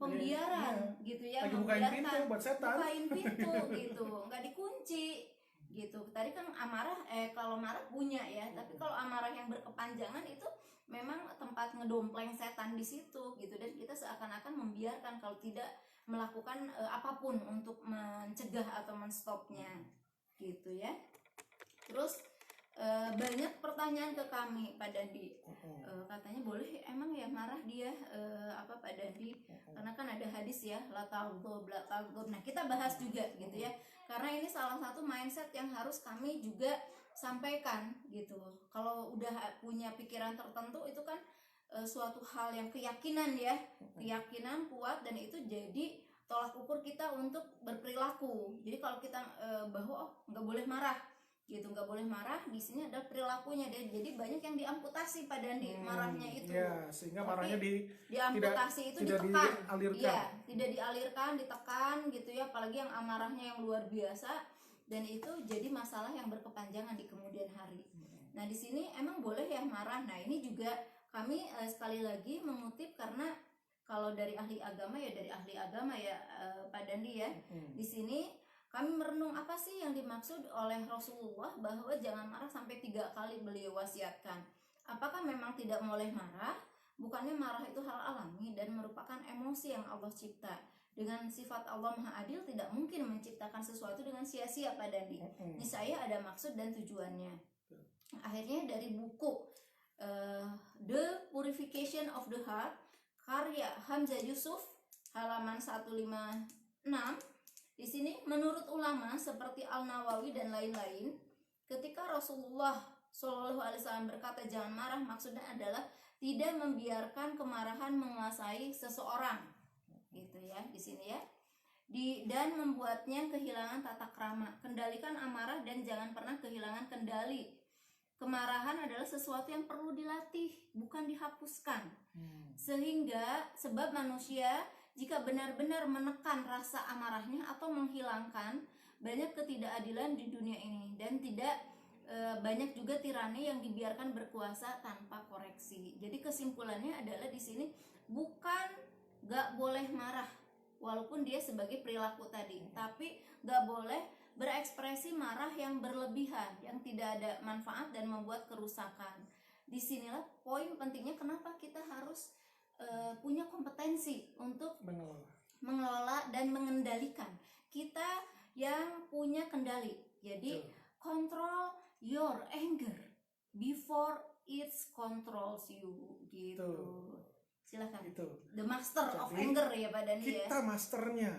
pembiaran gitu ya, membiarkan pintu buat setan. Bukain pintu gitu, nggak dikunci gitu. Tadi kan amarah kalau marah punya ya, tapi kalau amarah yang berkepanjangan itu memang tempat ngedompleng setan di situ gitu, dan kita seakan-akan membiarkan kalau tidak melakukan apapun untuk mencegah atau menstopnya gitu ya. Terus banyak pertanyaan ke kami Pak Dandi, katanya boleh emang ya marah dia Pak Dandi, karena kan ada hadis ya la taghdab. Nah, kita bahas juga gitu ya, karena ini salah satu mindset yang harus kami juga sampaikan gitu. Kalau udah punya pikiran tertentu itu kan suatu hal yang keyakinan ya, keyakinan kuat, dan itu jadi tolak ukur kita untuk berperilaku. Jadi kalau kita bahwa nggak boleh marah gitu, nggak boleh marah, di sini ada perilakunya deh. Jadi banyak yang diamputasi Pak Dandi marahnya itu ya, sehingga marahnya diamputasi, itu ditekan, iya, tidak dialirkan, ditekan gitu ya, apalagi yang amarahnya yang luar biasa, dan itu jadi masalah yang berkepanjangan di kemudian hari. Nah, di sini emang boleh ya marah. Nah, ini juga kami sekali lagi mengutip karena kalau dari ahli agama ya Pak Dandi ya. Di sini kami merenung apa sih yang dimaksud oleh Rasulullah bahwa jangan marah sampai 3 kali beliau wasiatkan. Apakah memang tidak boleh marah? Bukannya marah itu hal alami dan merupakan emosi yang Allah cipta. Dengan sifat Allah Maha Adil tidak mungkin menciptakan sesuatu dengan sia-sia Pak Dandi. Niscaya ada maksud dan tujuannya. Akhirnya dari buku The Purification of the Heart karya Hamzah Yusuf halaman 156. Di sini menurut ulama seperti Al-Nawawi dan lain-lain, ketika Rasulullah SAW berkata jangan marah, maksudnya adalah tidak membiarkan kemarahan menguasai seseorang, gitu ya di sini ya. Dan membuatnya kehilangan tata krama. Kendalikan amarah dan jangan pernah kehilangan kendali. Kemarahan adalah sesuatu yang perlu dilatih, bukan dihapuskan. Sehingga sebab manusia jika benar-benar menekan rasa amarahnya atau menghilangkan, banyak ketidakadilan di dunia ini dan tidak banyak juga tirani yang dibiarkan berkuasa tanpa koreksi. Jadi kesimpulannya adalah di sini bukan gak boleh marah walaupun dia sebagai perilaku tadi, tapi gak boleh berekspresi marah yang berlebihan, yang tidak ada manfaat dan membuat kerusakan. Disinilah poin pentingnya kenapa kita harus punya kompetensi untuk mengelola dan mengendalikan. Kita yang punya kendali. Jadi control your anger before it controls you, gitu. Silakan. The master of anger ya Pak Dandi ya. Kita masternya.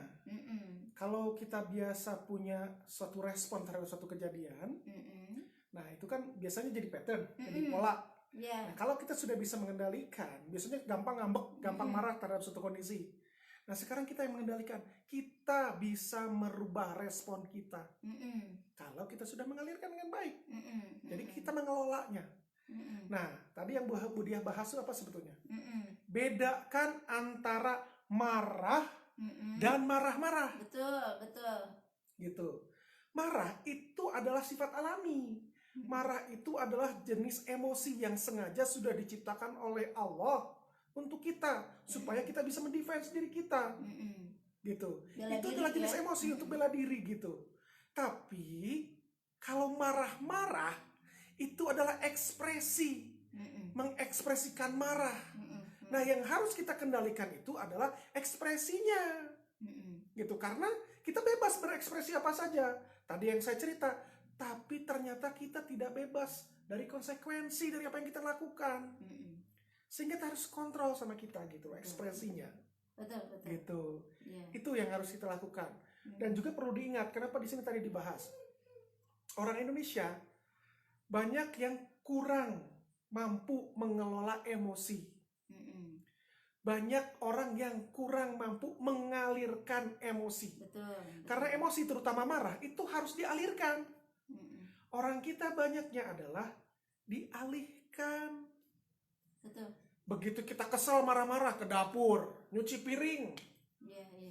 Kalau kita biasa punya suatu respon terhadap suatu kejadian, nah itu kan biasanya jadi pattern, jadi pola. Nah, kalau kita sudah bisa mengendalikan, biasanya gampang ngambek, gampang marah terhadap suatu kondisi. Nah sekarang kita yang mengendalikan, kita bisa merubah respon kita. Kalau kita sudah mengalirkan dengan baik, jadi kita mengelolanya. Nah tadi yang Bu Diah bahas itu apa sebetulnya? Bedakan antara marah dan marah-marah. Betul. Gitu. Marah itu adalah sifat alami. Marah itu adalah jenis emosi yang sengaja sudah diciptakan oleh Allah untuk kita supaya kita bisa mendefense diri kita. Gitu. Itu adalah jenis emosi untuk bela diri gitu. Tapi kalau marah-marah itu adalah ekspresi, mengekspresikan marah. Nah, yang harus kita kendalikan itu adalah ekspresinya. Gitu, karena kita bebas berekspresi apa saja. Tadi yang saya cerita, tapi ternyata kita tidak bebas dari konsekuensi dari apa yang kita lakukan. Sehingga kita harus kontrol sama kita gitu, ekspresinya. Betul. Gitu. Itu yang harus kita lakukan. Dan juga perlu diingat, kenapa di sini tadi dibahas. Orang Indonesia banyak yang kurang mampu mengelola emosi. Banyak orang yang kurang mampu mengalirkan emosi. Betul. Karena emosi terutama marah itu harus dialirkan. Orang kita banyaknya adalah dialihkan. Betul. Begitu kita kesel marah-marah ke dapur, nyuci piring,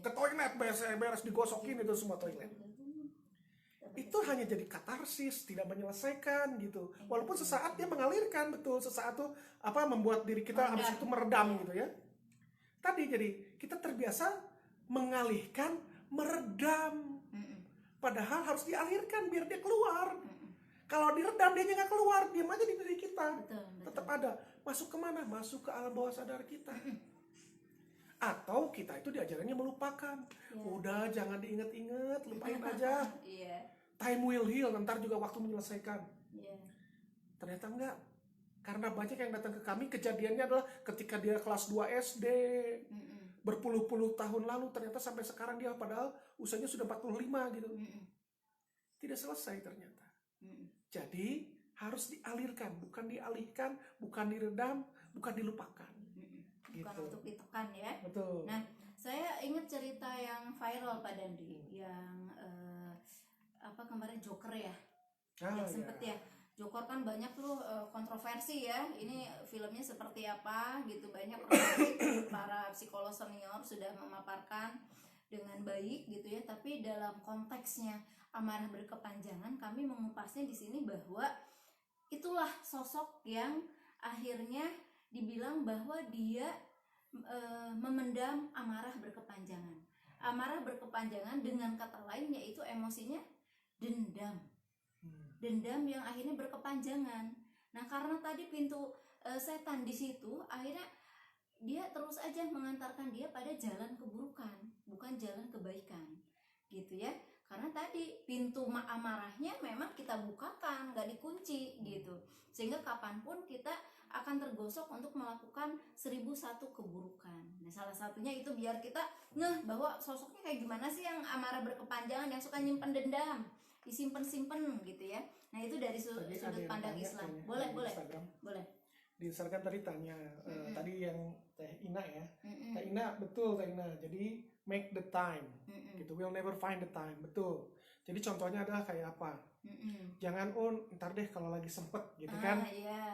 ke toilet beres digosokin itu semua toilet. Itu hanya jadi katarsis, tidak menyelesaikan gitu. Walaupun sesaat dia mengalirkan, betul, sesaat tuh membuat diri kita habis itu meredam gitu ya. Tadi jadi kita terbiasa mengalihkan, meredam. Padahal harus dialirkan biar dia keluar. Kalau diredam dia nggak keluar, diam aja di diri kita. Tetap ada. Masuk kemana? Masuk ke alam bawah sadar kita. Atau kita itu diajarannya melupakan. Udah jangan diingat-ingat, lupain aja. Time will heal, ntar juga waktu menyelesaikan. Ternyata enggak. Karena banyak yang datang ke kami, kejadiannya adalah ketika dia kelas 2 SD. Berpuluh-puluh tahun lalu, ternyata sampai sekarang dia padahal usianya sudah 45 gitu. Tidak selesai ternyata. Jadi harus dialirkan, bukan dialihkan, bukan diredam, bukan dilupakan. Bukan untuk ditekan ya. Betul. Nah, saya ingat cerita yang viral Pak Dandi, yang kemarin Joker ya. Yang sempet ya. Joker kan banyak tuh kontroversi ya. Ini filmnya seperti apa gitu, banyak para psikolog senior sudah memaparkan dengan baik gitu ya. Tapi dalam konteksnya amarah berkepanjangan, kami mengupasnya di sini bahwa itulah sosok yang akhirnya dibilang bahwa dia memendam amarah berkepanjangan. Amarah berkepanjangan dengan kata lain yaitu emosinya dendam. Dendam yang akhirnya berkepanjangan. Nah, karena tadi pintu setan di situ, akhirnya dia terus aja mengantarkan dia pada jalan keburukan, bukan jalan kebaikan. Gitu ya. Karena tadi pintu amarahnya memang kita bukakan, nggak dikunci gitu. Sehingga kapanpun kita akan tergosok untuk melakukan 1001 keburukan. Nah, salah satunya itu biar kita ngeh bahwa sosoknya kayak gimana sih yang amarah berkepanjangan, yang suka nyimpen dendam, disimpan-simpan gitu ya. Nah, itu dari sudut pandang Islam. Boleh. Di Instagram tadi tanya, tadi yang Teh Ina ya. Teh Ina, betul Teh Ina. Jadi make the time, gitu. We'll never find the time, betul. Jadi contohnya adalah kayak apa? Jangan ntar deh kalau lagi sempet, gitu kan?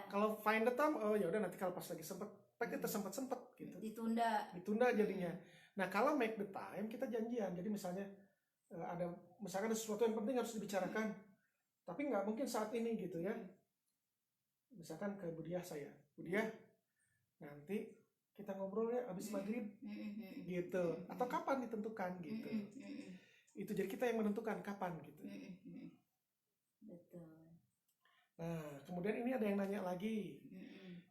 Kalau find the time, ya udah nanti kalau pas lagi sempet, kita sempet gitu. Ditunda jadinya. Nah kalau make the time kita janjian. Jadi misalnya misalkan ada sesuatu yang penting harus dibicarakan. Tapi nggak mungkin saat ini gitu ya. Misalkan ke Budiah saya, Budiah, nanti kita ngobrol ya abis maghrib gitu. Atau kapan ditentukan gitu. Itu jadi kita yang menentukan kapan gitu. Betul. Nah, kemudian ini ada yang nanya lagi.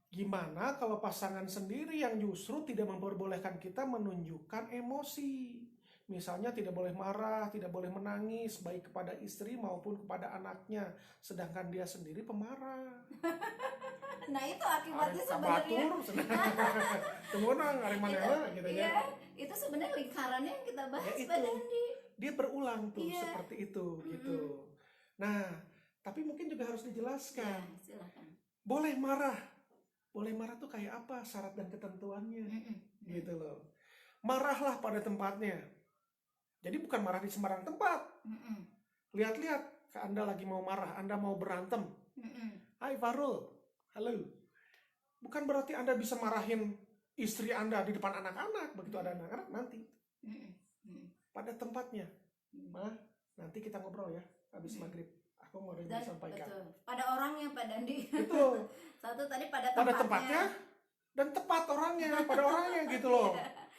Gimana kalau pasangan sendiri yang justru tidak memperbolehkan kita menunjukkan emosi? Misalnya tidak boleh marah, tidak boleh menangis, baik kepada istri maupun kepada anaknya. Sedangkan dia sendiri pemarah. Nah itu akibatnya sebenarnya. Temunang, arimanela gitu ya. Iya, itu sebenarnya lingkarannya yang kita bahas Ya, Pak Dandi. Dia berulang tuh Iya. seperti itu gitu. Nah, tapi mungkin juga harus dijelaskan. Ya, silakan. Boleh marah tuh kayak apa syarat dan ketentuannya gitu loh. Marahlah pada tempatnya. Jadi bukan marah di sembarang tempat. Lihat-lihat ke Anda lagi mau marah, Anda mau berantem. Hai Farul, halo. Bukan berarti Anda bisa marahin istri Anda di depan anak-anak. Begitu ada anak-anak nanti. Pada tempatnya. Nanti kita ngobrol ya habis maghrib. Aku mau sampaikan. Betul. Pada orangnya Pak Dandi. Betul. Satu tadi pada tempatnya dan tepat orangnya, pada orangnya gitu loh.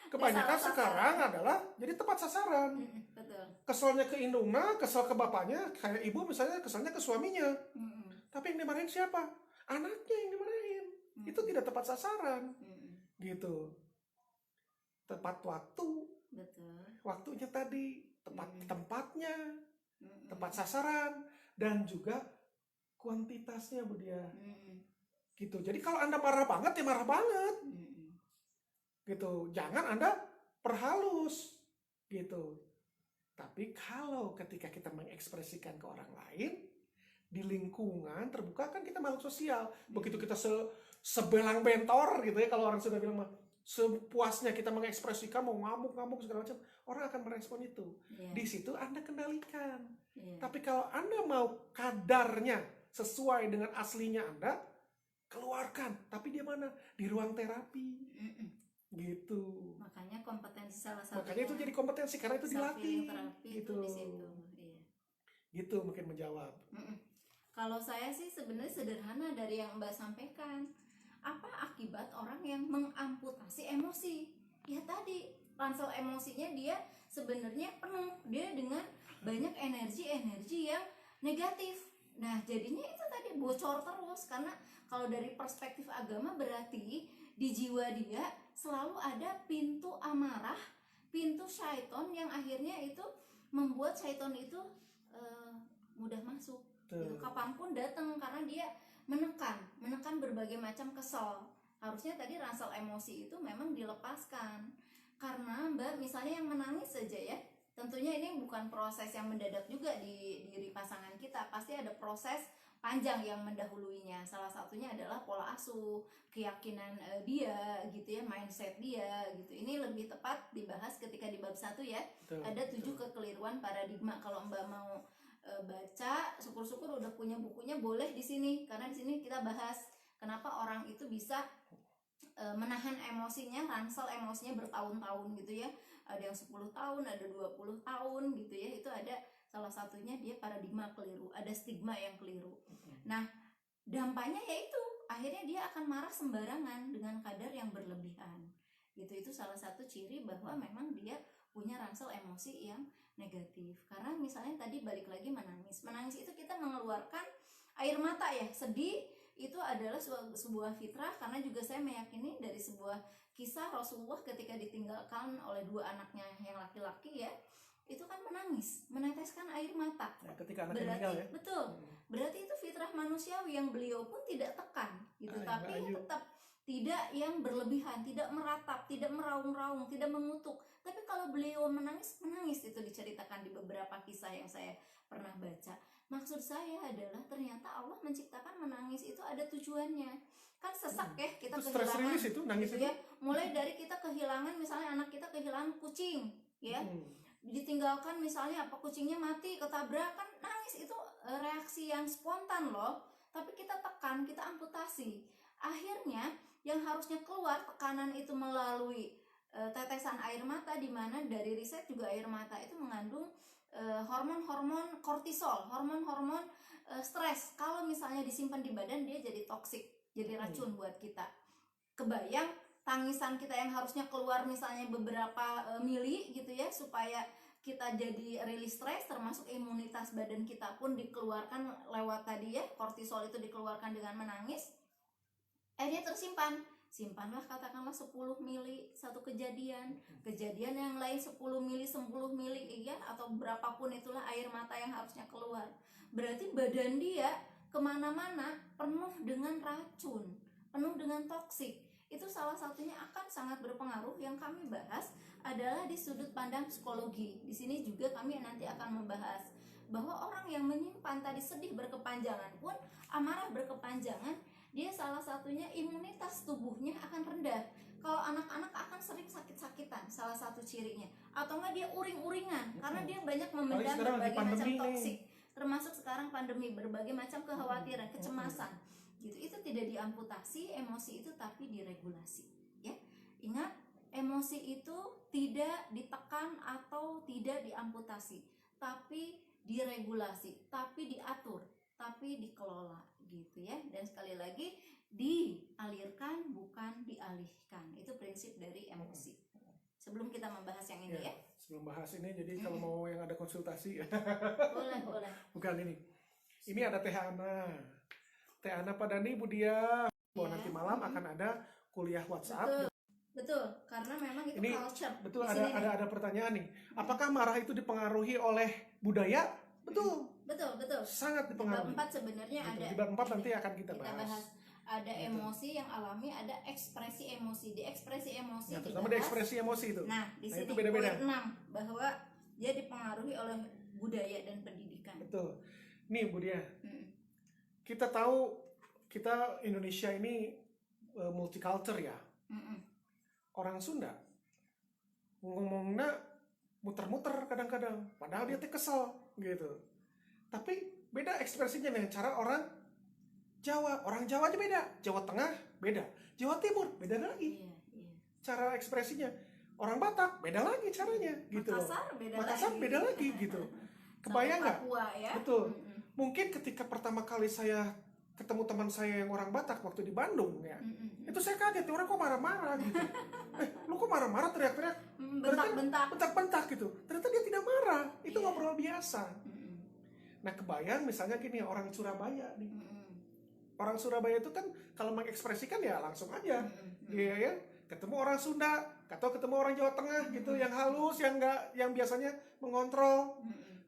Kebanyakan sekarang adalah jadi tepat sasaran. Betul. Keselnya ke indungna, kesel ke bapaknya, kayak ibu misalnya keselnya ke suaminya. Tapi yang dimarahin siapa? Anaknya yang dimarahin. Itu tidak tepat sasaran. Gitu. Tepat waktu. Betul. Waktunya tadi, tepat tempatnya, tepat sasaran, dan juga kuantitasnya Bu Dia. Gitu. Jadi kalau Anda marah banget ya marah banget. Gitu. Jangan Anda perhalus. Gitu. Tapi kalau ketika kita mengekspresikan ke orang lain di lingkungan terbuka kan kita makhluk sosial. Begitu kita sebelang bentor gitu ya, kalau orang sudah bilang mah sepuasnya kita mengekspresikan mau ngamuk-ngamuk segala macam, orang akan merespon itu. Di situ Anda kendalikan. Tapi kalau Anda mau kadarnya sesuai dengan aslinya Anda, keluarkan. Tapi dia mana? Di ruang terapi. Gitu. Makanya kompetensi salah satunya. Makanya itu jadi kompetensi karena itu dilatih. Gitu. Di situ. Iya. Gitu mungkin menjawab. Kalau saya sih sebenarnya sederhana dari yang Mbak sampaikan. Apa akibat orang yang mengamputasi emosi? Ya tadi ransel emosinya dia sebenarnya penuh, dia dengan banyak energi yang negatif. Nah jadinya itu tadi bocor terus, karena kalau dari perspektif agama berarti di jiwa dia selalu ada pintu amarah, pintu syaiton yang akhirnya itu membuat syaiton itu mudah masuk. Gitu. Kapanpun datang, karena dia menekan berbagai macam kesel. Harusnya tadi ransel emosi itu memang dilepaskan. Karena Mbak misalnya yang menangis saja ya, tentunya ini bukan proses yang mendadak juga di diri pasangan kita, pasti ada proses panjang yang mendahuluinya. Salah satunya adalah pola asuh, keyakinan dia gitu ya, mindset dia gitu. Ini lebih tepat dibahas ketika di bab 1 ya. Ada 7 kekeliruan paradigma. Kalau Mbak mau baca, syukur-syukur udah punya bukunya, boleh di sini, karena di sini kita bahas kenapa orang itu bisa menahan emosinya, ransel emosinya bertahun-tahun gitu ya. Ada yang 10 tahun, ada 20 tahun gitu ya. Itu ada salah satunya dia paradigma keliru, ada stigma yang keliru. Nah, dampaknya yaitu akhirnya dia akan marah sembarangan dengan kadar yang berlebihan. Itu salah satu ciri bahwa memang dia punya ransel emosi yang negatif. Karena misalnya tadi balik lagi menangis itu kita mengeluarkan air mata ya. Sedih itu adalah sebuah fitrah, karena juga saya meyakini dari sebuah kisah Rasulullah ketika ditinggalkan oleh 2 anaknya yang laki-laki ya, itu kan menangis, meneteskan air mata ya, ketika anaknya meninggal ya. Betul. Berarti itu fitrah manusiawi yang beliau pun tidak tekan gitu, tapi tetap tidak yang berlebihan, tidak meratap, tidak meraung-raung, tidak mengutuk. Tapi kalau beliau menangis itu diceritakan di beberapa kisah yang saya pernah baca. Maksud saya adalah ternyata Allah menciptakan menangis itu ada tujuannya. Kan sesak ya kita itu kehilangan itu, nangis gitu ya. Mulai dari kita kehilangan, misalnya anak kita kehilangan kucing ya. Ditinggalkan misalnya kucingnya mati, ketabrakan, nangis itu reaksi yang spontan loh. Tapi kita tekan, kita amputasi. Akhirnya yang harusnya keluar tekanan itu melalui tetesan air mata, di mana dari riset juga air mata itu mengandung hormon-hormon kortisol, hormon-hormon stres. Kalau misalnya disimpan di badan dia jadi toksik, jadi racun buat kita. Kebayang tangisan kita yang harusnya keluar misalnya beberapa mili gitu ya, supaya kita jadi rilis stres, termasuk imunitas badan kita pun dikeluarkan lewat tadi ya, kortisol itu dikeluarkan dengan menangis. Dia tersimpan. Simpanlah katakanlah 10 mili satu kejadian yang lain 10 mili, 10 mili ya, atau berapapun itulah air mata yang harusnya keluar. Berarti badan dia kemana-mana penuh dengan racun, penuh dengan toksik. Itu salah satunya akan sangat berpengaruh. Yang kami bahas adalah di sudut pandang psikologi. Di sini juga kami nanti akan membahas bahwa orang yang menyimpan tadi sedih berkepanjangan pun, amarah berkepanjangan, dia salah satunya imunitas tubuhnya akan rendah. Kalau anak-anak akan sering sakit-sakitan, salah satu cirinya. Atau enggak dia uring-uringan, karena dia banyak memendam berbagai macam toksik. Termasuk sekarang pandemi, berbagai macam kekhawatiran, kecemasan. Gitu. Itu tidak diamputasi emosi itu, tapi diregulasi. Ya, ingat, emosi itu tidak ditekan atau tidak diamputasi, tapi diregulasi, tapi diatur, tapi dikelola gitu ya. Dan sekali lagi, dialirkan bukan dialihkan. Itu prinsip dari emosi. Sebelum kita membahas yang ini ya. Sebelum bahas ini, jadi kalau mau yang ada konsultasi ya. Boleh. Bukan ini. Ini ada Teh Ana Pak Dani, Bu Dia. Nanti malam akan ada kuliah WhatsApp. Betul, karena memang itu ini, culture. Betul, ada pertanyaan nih. Apakah marah itu dipengaruhi oleh budaya? Betul. Sangat dipengaruhi. Di bab 4 sebenarnya ada. Di bab 4 nanti akan kita bahas. Ada emosi yang alami, ada ekspresi emosi. Di ekspresi emosi ya, terutama di ekspresi emosi itu. Nah, di sini itu beda-beda. Poin 6 bahwa dia dipengaruhi oleh budaya dan pendidikan. Betul. Nih Bu Dia. Kita tahu kita Indonesia ini multicultural ya. Orang Sunda ngomongnya muter-muter kadang-kadang, padahal dia kesel gitu. Tapi beda ekspresinya dengan cara orang Jawa. Orang Jawa aja beda. Jawa Tengah beda. Jawa Timur beda lagi. Cara ekspresinya. Orang Batak beda lagi caranya gitu. Makassar beda lagi gitu. Kebayang nggak? Ya? Betul. Mungkin ketika pertama kali saya ketemu teman saya yang orang Batak waktu di Bandung ya, itu saya kaget, orang kok marah-marah gitu. Lu kok marah-marah, teriak-teriak, bentak-bentak gitu. Ternyata dia tidak marah, itu ngobrol biasa. Nah kebayang misalnya gini, orang Surabaya nih. Orang Surabaya itu kan kalau mengekspresikan ya langsung aja, dia ya ketemu orang Sunda, atau ketemu orang Jawa Tengah gitu, yang halus, yang biasanya mengontrol.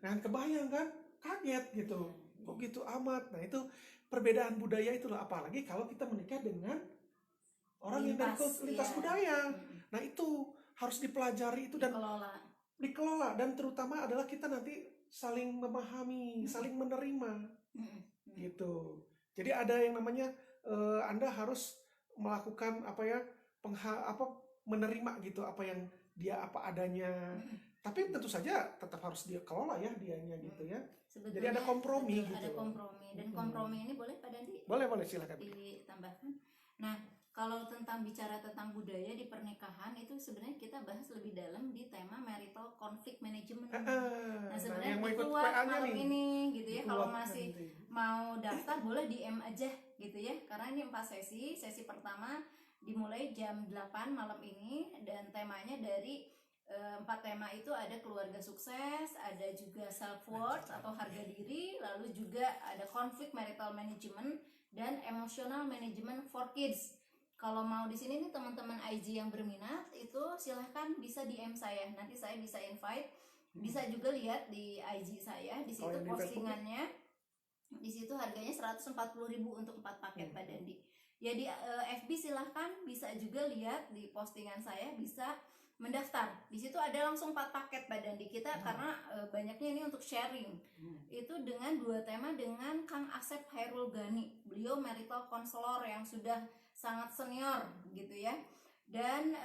Nah kebayang kan, kaget gitu, kok gitu amat. Nah itu perbedaan budaya itulah, apalagi kalau kita menikah dengan orang yang dari lintas budaya. Nah itu harus dipelajari itu dan dikelola, dan terutama adalah kita nanti saling memahami, saling menerima gitu. Jadi ada yang namanya Anda harus melakukan menerima gitu apa yang dia apa adanya. Tapi tentu saja tetap harus dia kelola ya dianya gitu ya. Sebetulnya, jadi ada kompromi gitu. Ada kompromi, dan kompromi ini boleh Pak Dandi? Boleh silakan. Ditambahkan. Nah, kalau bicara tentang budaya di pernikahan itu sebenarnya kita bahas lebih dalam di tema marital conflict management. Nah, sebenarnya keluar malam ini gitu ya. Kalau masih mau daftar boleh DM aja gitu ya. Karena ini 4 sesi. Sesi pertama dimulai jam 8 malam ini, dan temanya dari 4 tema itu ada keluarga sukses, ada juga self worth atau harga diri, lalu juga ada conflict marital management dan emotional management for kids. Kalau mau di sini nih teman-teman IG yang berminat itu silahkan bisa DM saya, nanti saya bisa invite. Bisa juga lihat di IG saya, di situ postingannya. Di situ harganya 140.000 untuk 4 paket Pak Dandi. Ya di FB silahkan bisa juga lihat di postingan saya, bisa mendaftar. Di situ ada langsung 4 paket Pak Dandi kita karena banyaknya ini untuk sharing. Itu dengan 2 tema dengan Kang Asep Hairul Gani. Beliau marital counselor yang sudah sangat senior gitu ya. Dan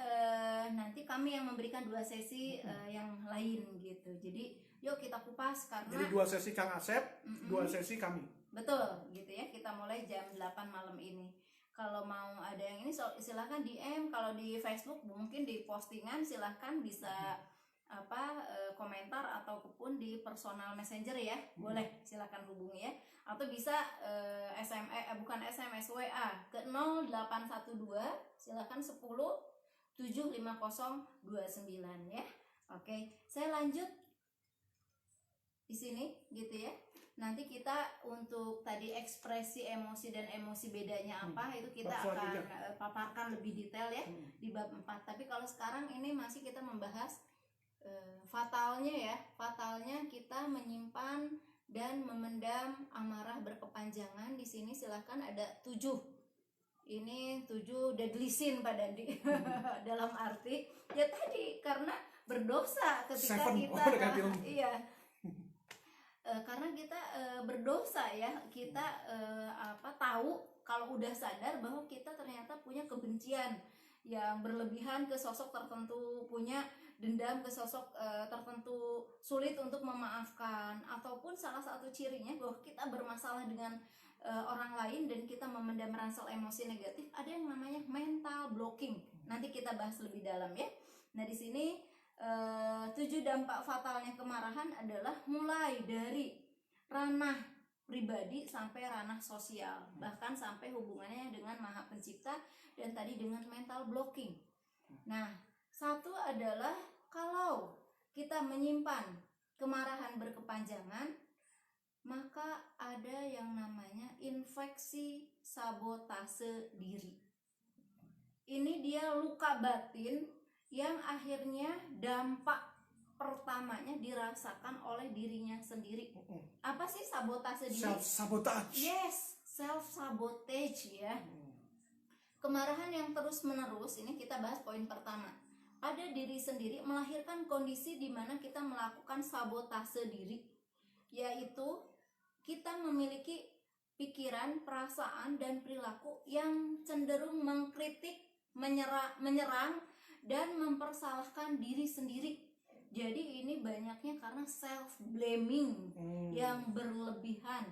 nanti kami yang memberikan 2 sesi yang lain gitu. Jadi yuk kita kupas karena jadi 2 sesi Kang Asep, 2 sesi kami. Betul gitu ya. Kita mulai jam 8 malam ini. Kalau mau ada yang ini silahkan DM. Kalau di Facebook mungkin di postingan silahkan bisa komentar ataupun di personal messenger ya, boleh silakan hubungi ya, atau bisa bukan SMS, WA ke 0812 silakan 10 75029 ya. Oke, saya lanjut di sini gitu ya. Nanti kita untuk tadi ekspresi emosi dan emosi bedanya apa itu kita akan paparkan lebih detail ya di bab 4. Tapi kalau sekarang ini masih kita membahas fatalnya kita menyimpan dan memendam amarah berkepanjangan. Di sini silahkan ada 7. Ini 7 deadly sin Pak Dandi. Dalam arti ya tadi karena berdosa ketika kita karena kita berdosa ya, kita tahu kalau udah sadar bahwa kita ternyata punya kebencian yang berlebihan ke sosok tertentu, punya dendam ke sosok tertentu, sulit untuk memaafkan, ataupun salah satu cirinya bahwa kita bermasalah dengan orang lain dan kita memendam ransel emosi negatif, ada yang namanya mental blocking. Nanti kita bahas lebih dalam ya. Nah di sini 7 dampak fatalnya kemarahan adalah mulai dari ranah pribadi sampai ranah sosial, bahkan sampai hubungannya dengan Maha Pencipta dan tadi dengan mental blocking. Nah, satu adalah kalau kita menyimpan kemarahan berkepanjangan, maka ada yang namanya infeksi sabotase diri. Ini dia luka batin yang akhirnya dampak pertamanya dirasakan oleh dirinya sendiri. Apa sih sabotase diri? Self-sabotage. Yes, self-sabotage ya. Kemarahan yang terus-menerus, ini kita bahas poin pertama. Pada diri sendiri melahirkan kondisi di mana kita melakukan sabotase diri, yaitu kita memiliki pikiran, perasaan, dan perilaku yang cenderung mengkritik, menyerang, dan mempersalahkan diri sendiri. Jadi ini banyaknya karena self blaming yang berlebihan.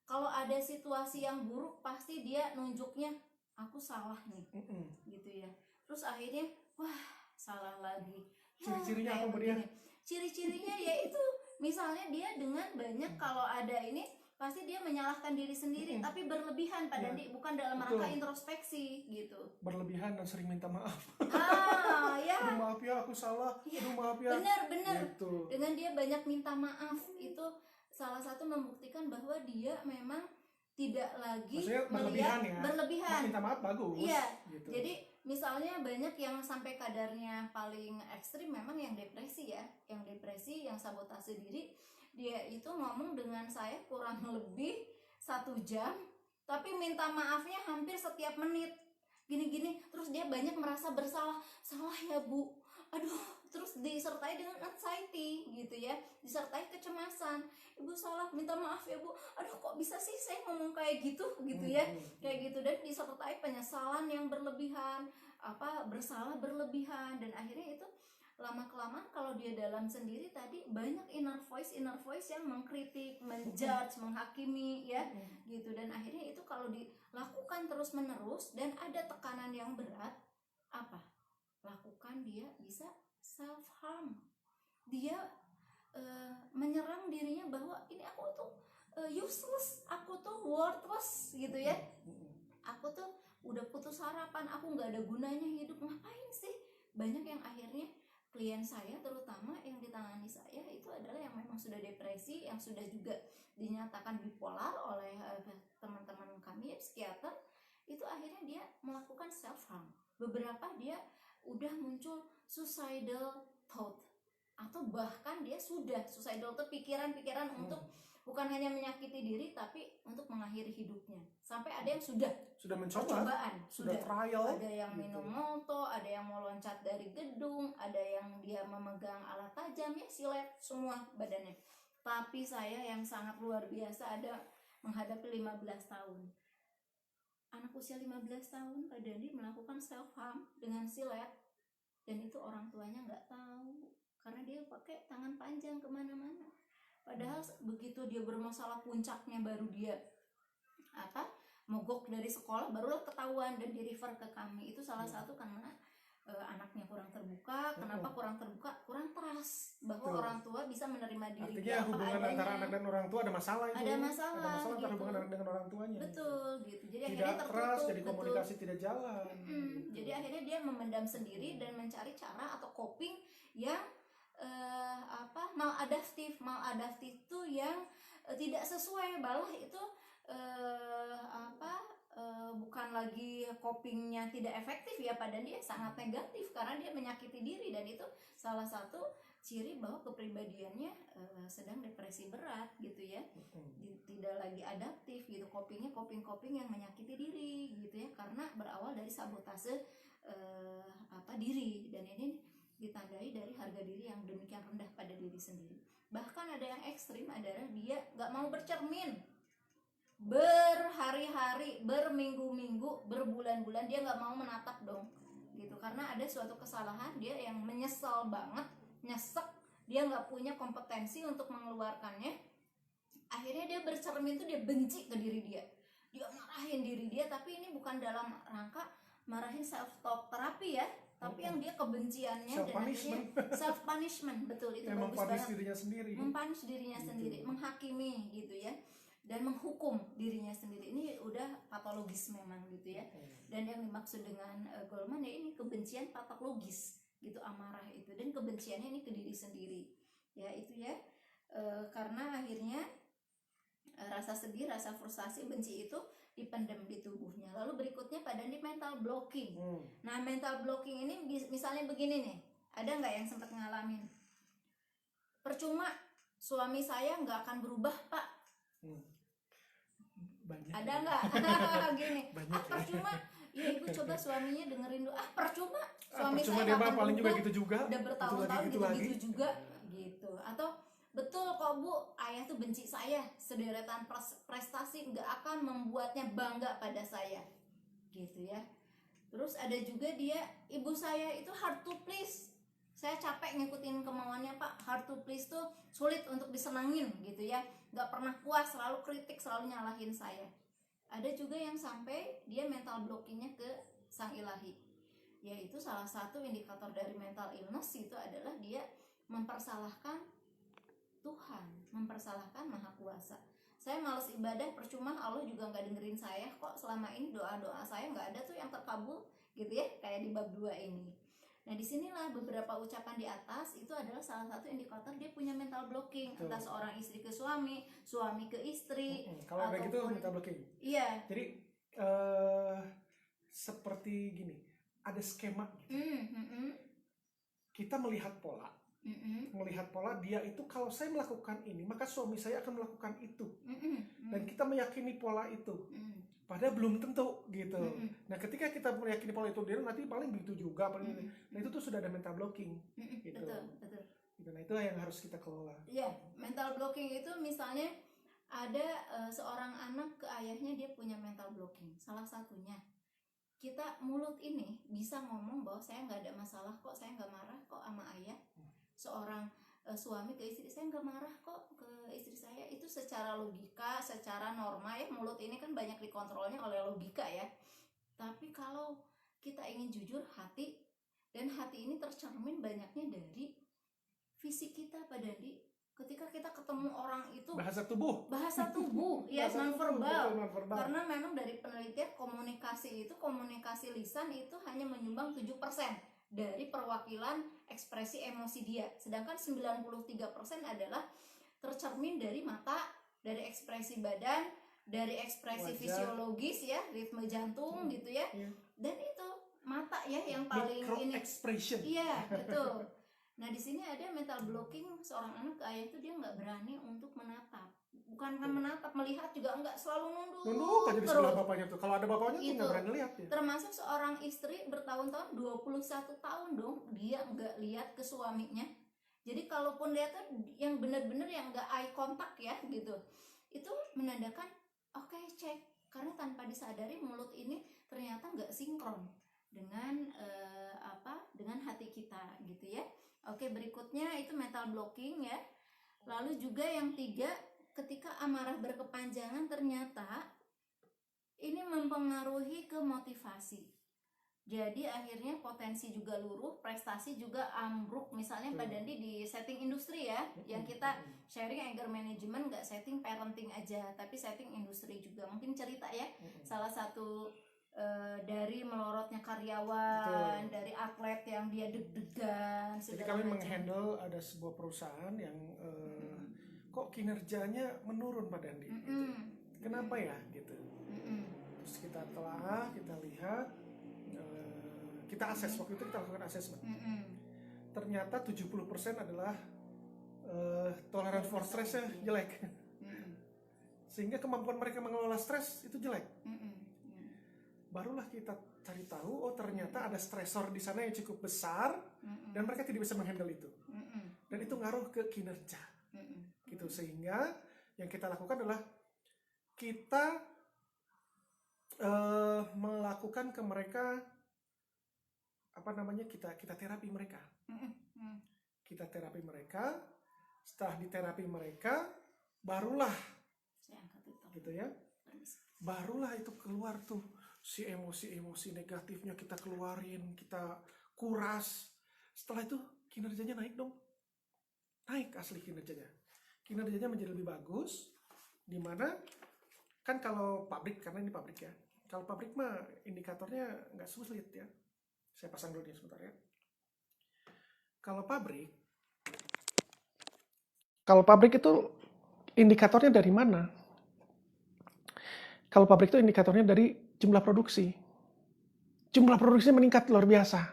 Kalau ada situasi yang buruk pasti dia nunjuknya aku salah nih, gitu ya. Terus akhirnya wah salah lagi. Ciri-cirinya apa dia? Ciri-cirinya yaitu misalnya dia dengan banyak kalau ada ini pasti dia menyalahkan diri sendiri, tapi berlebihan Pak Dandi, bukan dalam rangka introspeksi gitu. Berlebihan dan sering minta maaf. Ya. Aduh maaf ya aku salah. Aduh maaf ya. Benar. Gitu. Dengan dia banyak minta maaf itu salah satu membuktikan bahwa dia memang tidak lagi berlebihan. Minta maaf bagus. Iya. Gitu. Jadi misalnya banyak yang sampai kadarnya paling ekstrim memang yang depresi ya, yang sabotase diri. Dia itu ngomong dengan saya kurang lebih 1 jam, tapi minta maafnya hampir setiap menit. Gini-gini, terus dia banyak merasa bersalah. Salah ya Bu, aduh, terus disertai dengan anxiety gitu ya, disertai kecemasan. Ibu salah, minta maaf ya Bu. Aduh kok bisa sih saya ngomong kayak gitu ya, kayak gitu. Dan disertai penyesalan yang berlebihan, bersalah berlebihan, dan akhirnya itu lama-kelamaan kalau dia dalam sendiri tadi banyak inner voice yang mengkritik, menjudge, menghakimi ya, gitu. Dan akhirnya itu kalau dilakukan terus-menerus dan ada tekanan yang berat, lakukan dia bisa self harm. Dia menyerang dirinya bahwa ini aku tuh useless, aku tuh worthless gitu ya. Aku tuh udah putus harapan, aku nggak ada gunanya hidup, ngapain sih? Banyak yang akhirnya klien saya terutama yang ditangani saya itu adalah yang memang sudah depresi, yang sudah juga dinyatakan bipolar oleh teman-teman kami psikiater, itu akhirnya dia melakukan self harm. Beberapa dia udah muncul suicidal thought, atau bahkan dia sudah suicidal thought, pikiran-pikiran untuk bukan hanya menyakiti diri tapi untuk mengakhiri hidupnya. Sampai ada yang sudah mencoba, sudah trial, ada yang minum molto, ada yang mau loncat dari gedung, ada yang dia memegang alat tajam ya, silet semua badannya. Tapi saya yang sangat luar biasa ada menghadapi 15 tahun. Anak usia 15 tahun Pak Dandi melakukan self harm dengan silet, dan itu orang tuanya nggak tahu karena dia pakai tangan panjang kemana-mana. Padahal begitu dia bermasalah puncaknya baru dia mogok dari sekolah, barulah ketahuan dan di refer ke kami. Itu salah satu karena anaknya kurang terbuka. Kenapa kurang terbuka? Kurang trust bisa menerima diri artinya dia apa hubungan adanya. antara anak dan orang tua ada masalah itu. Ada masalah antara gitu. hubungan anak dengan orang tuanya. Betul gitu. Jadi Tidak akhirnya tertutup. keras, jadi betul. komunikasi tidak jalan. Gitu. Jadi akhirnya dia memendam sendiri dan mencari cara atau coping yang maladaptif. Maladaptif itu yang tidak sesuai, malah itu bukan lagi copingnya tidak efektif ya, padahal dia sangat negatif karena dia menyakiti diri, dan itu salah satu ciri bahwa kepribadiannya sedang depresi berat gitu ya. Tidak lagi adaptif gitu, copingnya coping yang menyakiti diri gitu ya, karena berawal dari sabotase diri, dan ini ditandai dari harga diri yang demikian rendah pada diri sendiri. Bahkan ada yang ekstrim adalah dia nggak mau bercermin berhari-hari, berminggu-minggu, berbulan-bulan, dia nggak mau menatap dong gitu, karena ada suatu kesalahan dia yang menyesal banget, nyesek, dia nggak punya kompetensi untuk mengeluarkannya. Akhirnya dia bercermin tuh dia benci ke diri dia marahin diri dia, tapi ini bukan dalam rangka marahin self talk terapi ya, tapi yang dia kebenciannya dan akhirnya self punishment. Betul, itu bagus banget. Dirinya sendiri. Mempunish dirinya sendiri, menghakimi gitu ya, dan menghukum dirinya sendiri. Ini udah patologis memang gitu ya. Dan yang dimaksud dengan Goleman ya ini kebencian patologis gitu, amarah itu, dan kebenciannya ini ke diri sendiri ya, itu ya. Karena akhirnya rasa sedih, rasa frustasi, benci itu dipendam di tubuhnya. Lalu berikutnya pada ini mental blocking. Nah, mental blocking ini misalnya begini nih, ada nggak yang sempat ngalamin? Percuma, suami saya nggak akan berubah, Pak. Banyak. Ada nggak? Gini. Banyak, percuma. Ya ibu coba suaminya dengerin dulu. Percuma. Suami percuma saya dia nggak akan paling berubah. juga gitu juga. Udah bertahun-tahun gitu juga. Nah. Gitu. Atau betul kok Bu, ayah tuh benci saya. Sederetan prestasi nggak akan membuatnya bangga pada saya. Gitu ya. Terus ada juga dia, ibu saya itu hard to please. Saya capek ngikutin kemauannya Pak. Hard to please tuh sulit untuk disenangin gitu ya. Gak pernah puas, selalu kritik, selalu nyalahin saya. Ada juga yang sampai dia mental blockingnya ke sang ilahi. Yaitu salah satu indikator dari mental illness itu adalah dia mempersalahkan Tuhan, mempersalahkan Maha Kuasa. Saya malas ibadah, percuma Allah juga gak dengerin saya kok. Selama ini doa-doa saya gak ada tuh yang terkabul gitu ya, kayak di bab 2 ini. Nah disinilah beberapa ucapan di atas itu adalah salah satu indikator dia punya mental blocking. Entah seorang istri ke suami, suami ke istri. Kalau ada gitu mental blocking. Iya. Jadi seperti gini, ada skema gitu. Kita melihat pola. Melihat pola dia itu, kalau saya melakukan ini maka suami saya akan melakukan itu. Dan kita meyakini pola itu. Padahal belum tentu gitu. Nah ketika kita meyakini pola itu dia nanti paling begitu juga. Nah itu tuh sudah ada mental blocking. Gitu. Betul. Nah itu yang harus kita kelola. Iya, mental blocking itu misalnya ada seorang anak ke ayahnya dia punya mental blocking. Salah satunya kita mulut ini bisa ngomong bahwa saya nggak ada masalah kok, saya nggak marah kok sama ayah. Seorang suami ke istri, saya nggak marah kok ke istri saya. Itu secara logika, secara norma ya, mulut ini kan banyak dikontrolnya oleh logika ya. Tapi kalau kita ingin jujur, hati, dan hati ini tercermin banyaknya dari fisik kita Pak Dandi. Ketika kita ketemu orang itu, bahasa tubuh ya, non-verbal. Karena memang dari penelitian komunikasi lisan itu hanya menyumbang 7% dari perwakilan ekspresi emosi dia, sedangkan 93% adalah tercermin dari mata, dari ekspresi badan, dari ekspresi wajah, fisiologis ya, ritme jantung gitu ya. Dan itu mata ya yang paling ini expression. Iya, betul. Nah, di sini ada mental blocking seorang anak ke ayah itu dia nggak berani untuk menatap. Bukan kan menatap, melihat juga enggak, selalu nunduk aja di sebelah bapaknya tuh. Kalau ada bapaknya tuh nggak berani lihat ya. Termasuk seorang istri bertahun-tahun, 21 tahun dong dia nggak lihat ke suaminya. Jadi kalaupun dia tuh yang benar-benar yang nggak eye contact ya gitu, itu menandakan oke, cek. Karena tanpa disadari mulut ini ternyata nggak sinkron dengan dengan hati kita gitu ya. Oke, berikutnya itu mental blocking ya. Lalu juga yang 3, ketika amarah berkepanjangan ternyata ini mempengaruhi ke motivasi. Jadi akhirnya potensi juga luruh, prestasi juga ambruk. Misalnya Mbak Dandi di setting industri ya, yang kita sharing anger management, nggak setting parenting aja, tapi setting industri juga. Mungkin cerita ya, salah satu dari melorotnya karyawan, dari atlet yang dia deg-degan. Jadi kami menghandle ada sebuah perusahaan yang kok kinerjanya menurun Pak Dandi. Gitu. Kenapa ya gitu? Terus kita telah, kita lihat, kita akses, waktu itu kita lakukan assessment. Ternyata 70% adalah toleransi for stressnya jelek. Sehingga kemampuan mereka mengelola stres itu jelek. Barulah kita cari tahu, oh ternyata ada stresor di sana yang cukup besar dan mereka tidak bisa menghandle itu. Dan itu ngaruh ke kinerja. Gitu, sehingga yang kita lakukan adalah kita melakukan ke mereka kita terapi mereka. Kita terapi mereka. Setelah diterapi mereka, barulah gitu ya. Barulah itu keluar tuh si emosi-emosi negatifnya kita keluarin, kita kuras. Setelah itu kinerjanya naik dong. Naik asli kinerjanya. Kinerjanya menjadi lebih bagus. Dimana kan kalau pabrik, karena ini pabrik ya. Kalau pabrik mah indikatornya nggak sulit ya. Saya pasang dulu nih sebentar ya. Kalau pabrik itu indikatornya dari mana? Kalau pabrik itu indikatornya dari jumlah produksi. Jumlah produksinya meningkat luar biasa.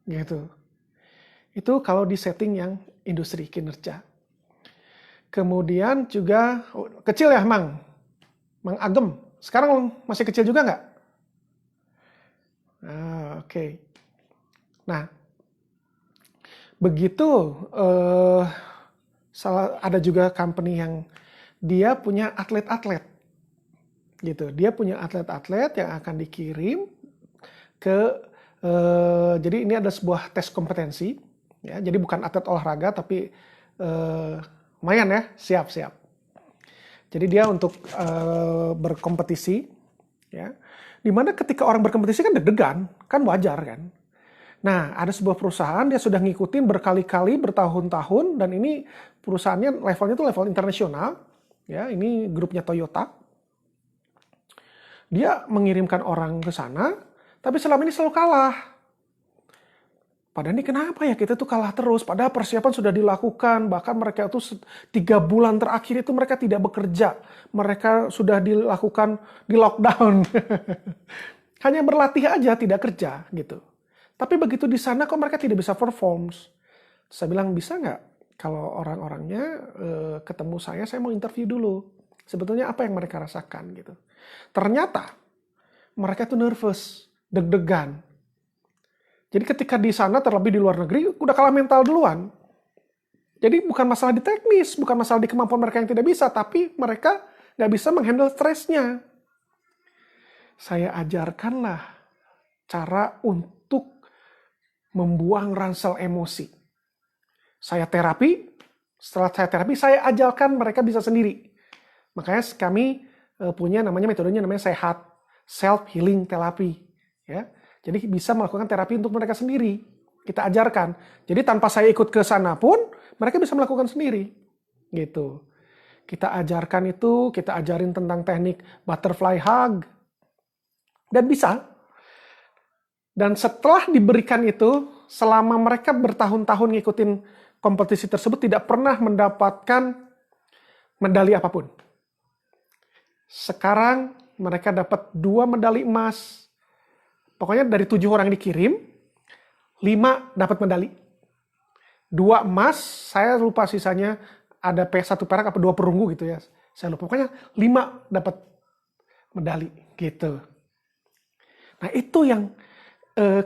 Gitu. Itu kalau di setting yang industri kinerja. Kemudian juga kecil ya Mang Agem. Sekarang masih kecil juga nggak? Oke. Nah, begitu ada juga company yang dia punya atlet-atlet, gitu. Dia punya atlet-atlet yang akan dikirim ke, jadi ini ada sebuah tes kompetensi, ya. Jadi bukan atlet olahraga tapi lumayan ya, siap. Jadi dia untuk berkompetisi, ya. Dimana ketika orang berkompetisi kan deg-degan, kan wajar kan. Nah, ada sebuah perusahaan dia sudah ngikutin berkali-kali, bertahun-tahun, dan ini perusahaannya levelnya itu level internasional, ya. Ini grupnya Toyota. Dia mengirimkan orang ke sana, tapi selama ini selalu kalah. Padahal ini kenapa ya kita tuh kalah terus? Padahal persiapan sudah dilakukan, bahkan mereka itu 3 bulan terakhir itu mereka tidak bekerja. Mereka sudah dilakukan di lockdown. Hanya berlatih aja, tidak kerja gitu. Tapi begitu di sana kok mereka tidak bisa perform. Saya bilang, bisa nggak kalau orang-orangnya ketemu saya mau interview dulu. Sebetulnya apa yang mereka rasakan gitu. Ternyata mereka tuh nervous, deg-degan. Jadi ketika di sana, terlebih di luar negeri, udah kalah mental duluan. Jadi bukan masalah di teknis, bukan masalah di kemampuan mereka yang tidak bisa, tapi mereka nggak bisa menghandle stresnya. Saya ajarkanlah cara untuk membuang ransel emosi. Saya terapi, setelah saya terapi, saya ajarkan mereka bisa sendiri. Makanya kami punya metodenya namanya sehat, self-healing therapy. Ya. Jadi bisa melakukan terapi untuk mereka sendiri. Kita ajarkan. Jadi tanpa saya ikut ke sana pun, mereka bisa melakukan sendiri. Gitu. Kita ajarkan itu, kita ajarin tentang teknik butterfly hug. Dan bisa. Dan setelah diberikan itu, selama mereka bertahun-tahun ngikutin kompetisi tersebut, tidak pernah mendapatkan medali apapun. Sekarang mereka dapat 2 medali emas. Pokoknya dari 7 orang yang dikirim, 5 dapat medali. 2 emas, saya lupa sisanya ada 1 perak apa 2 perunggu gitu ya. Saya lupa. Pokoknya 5 dapat medali gitu. Nah itu yang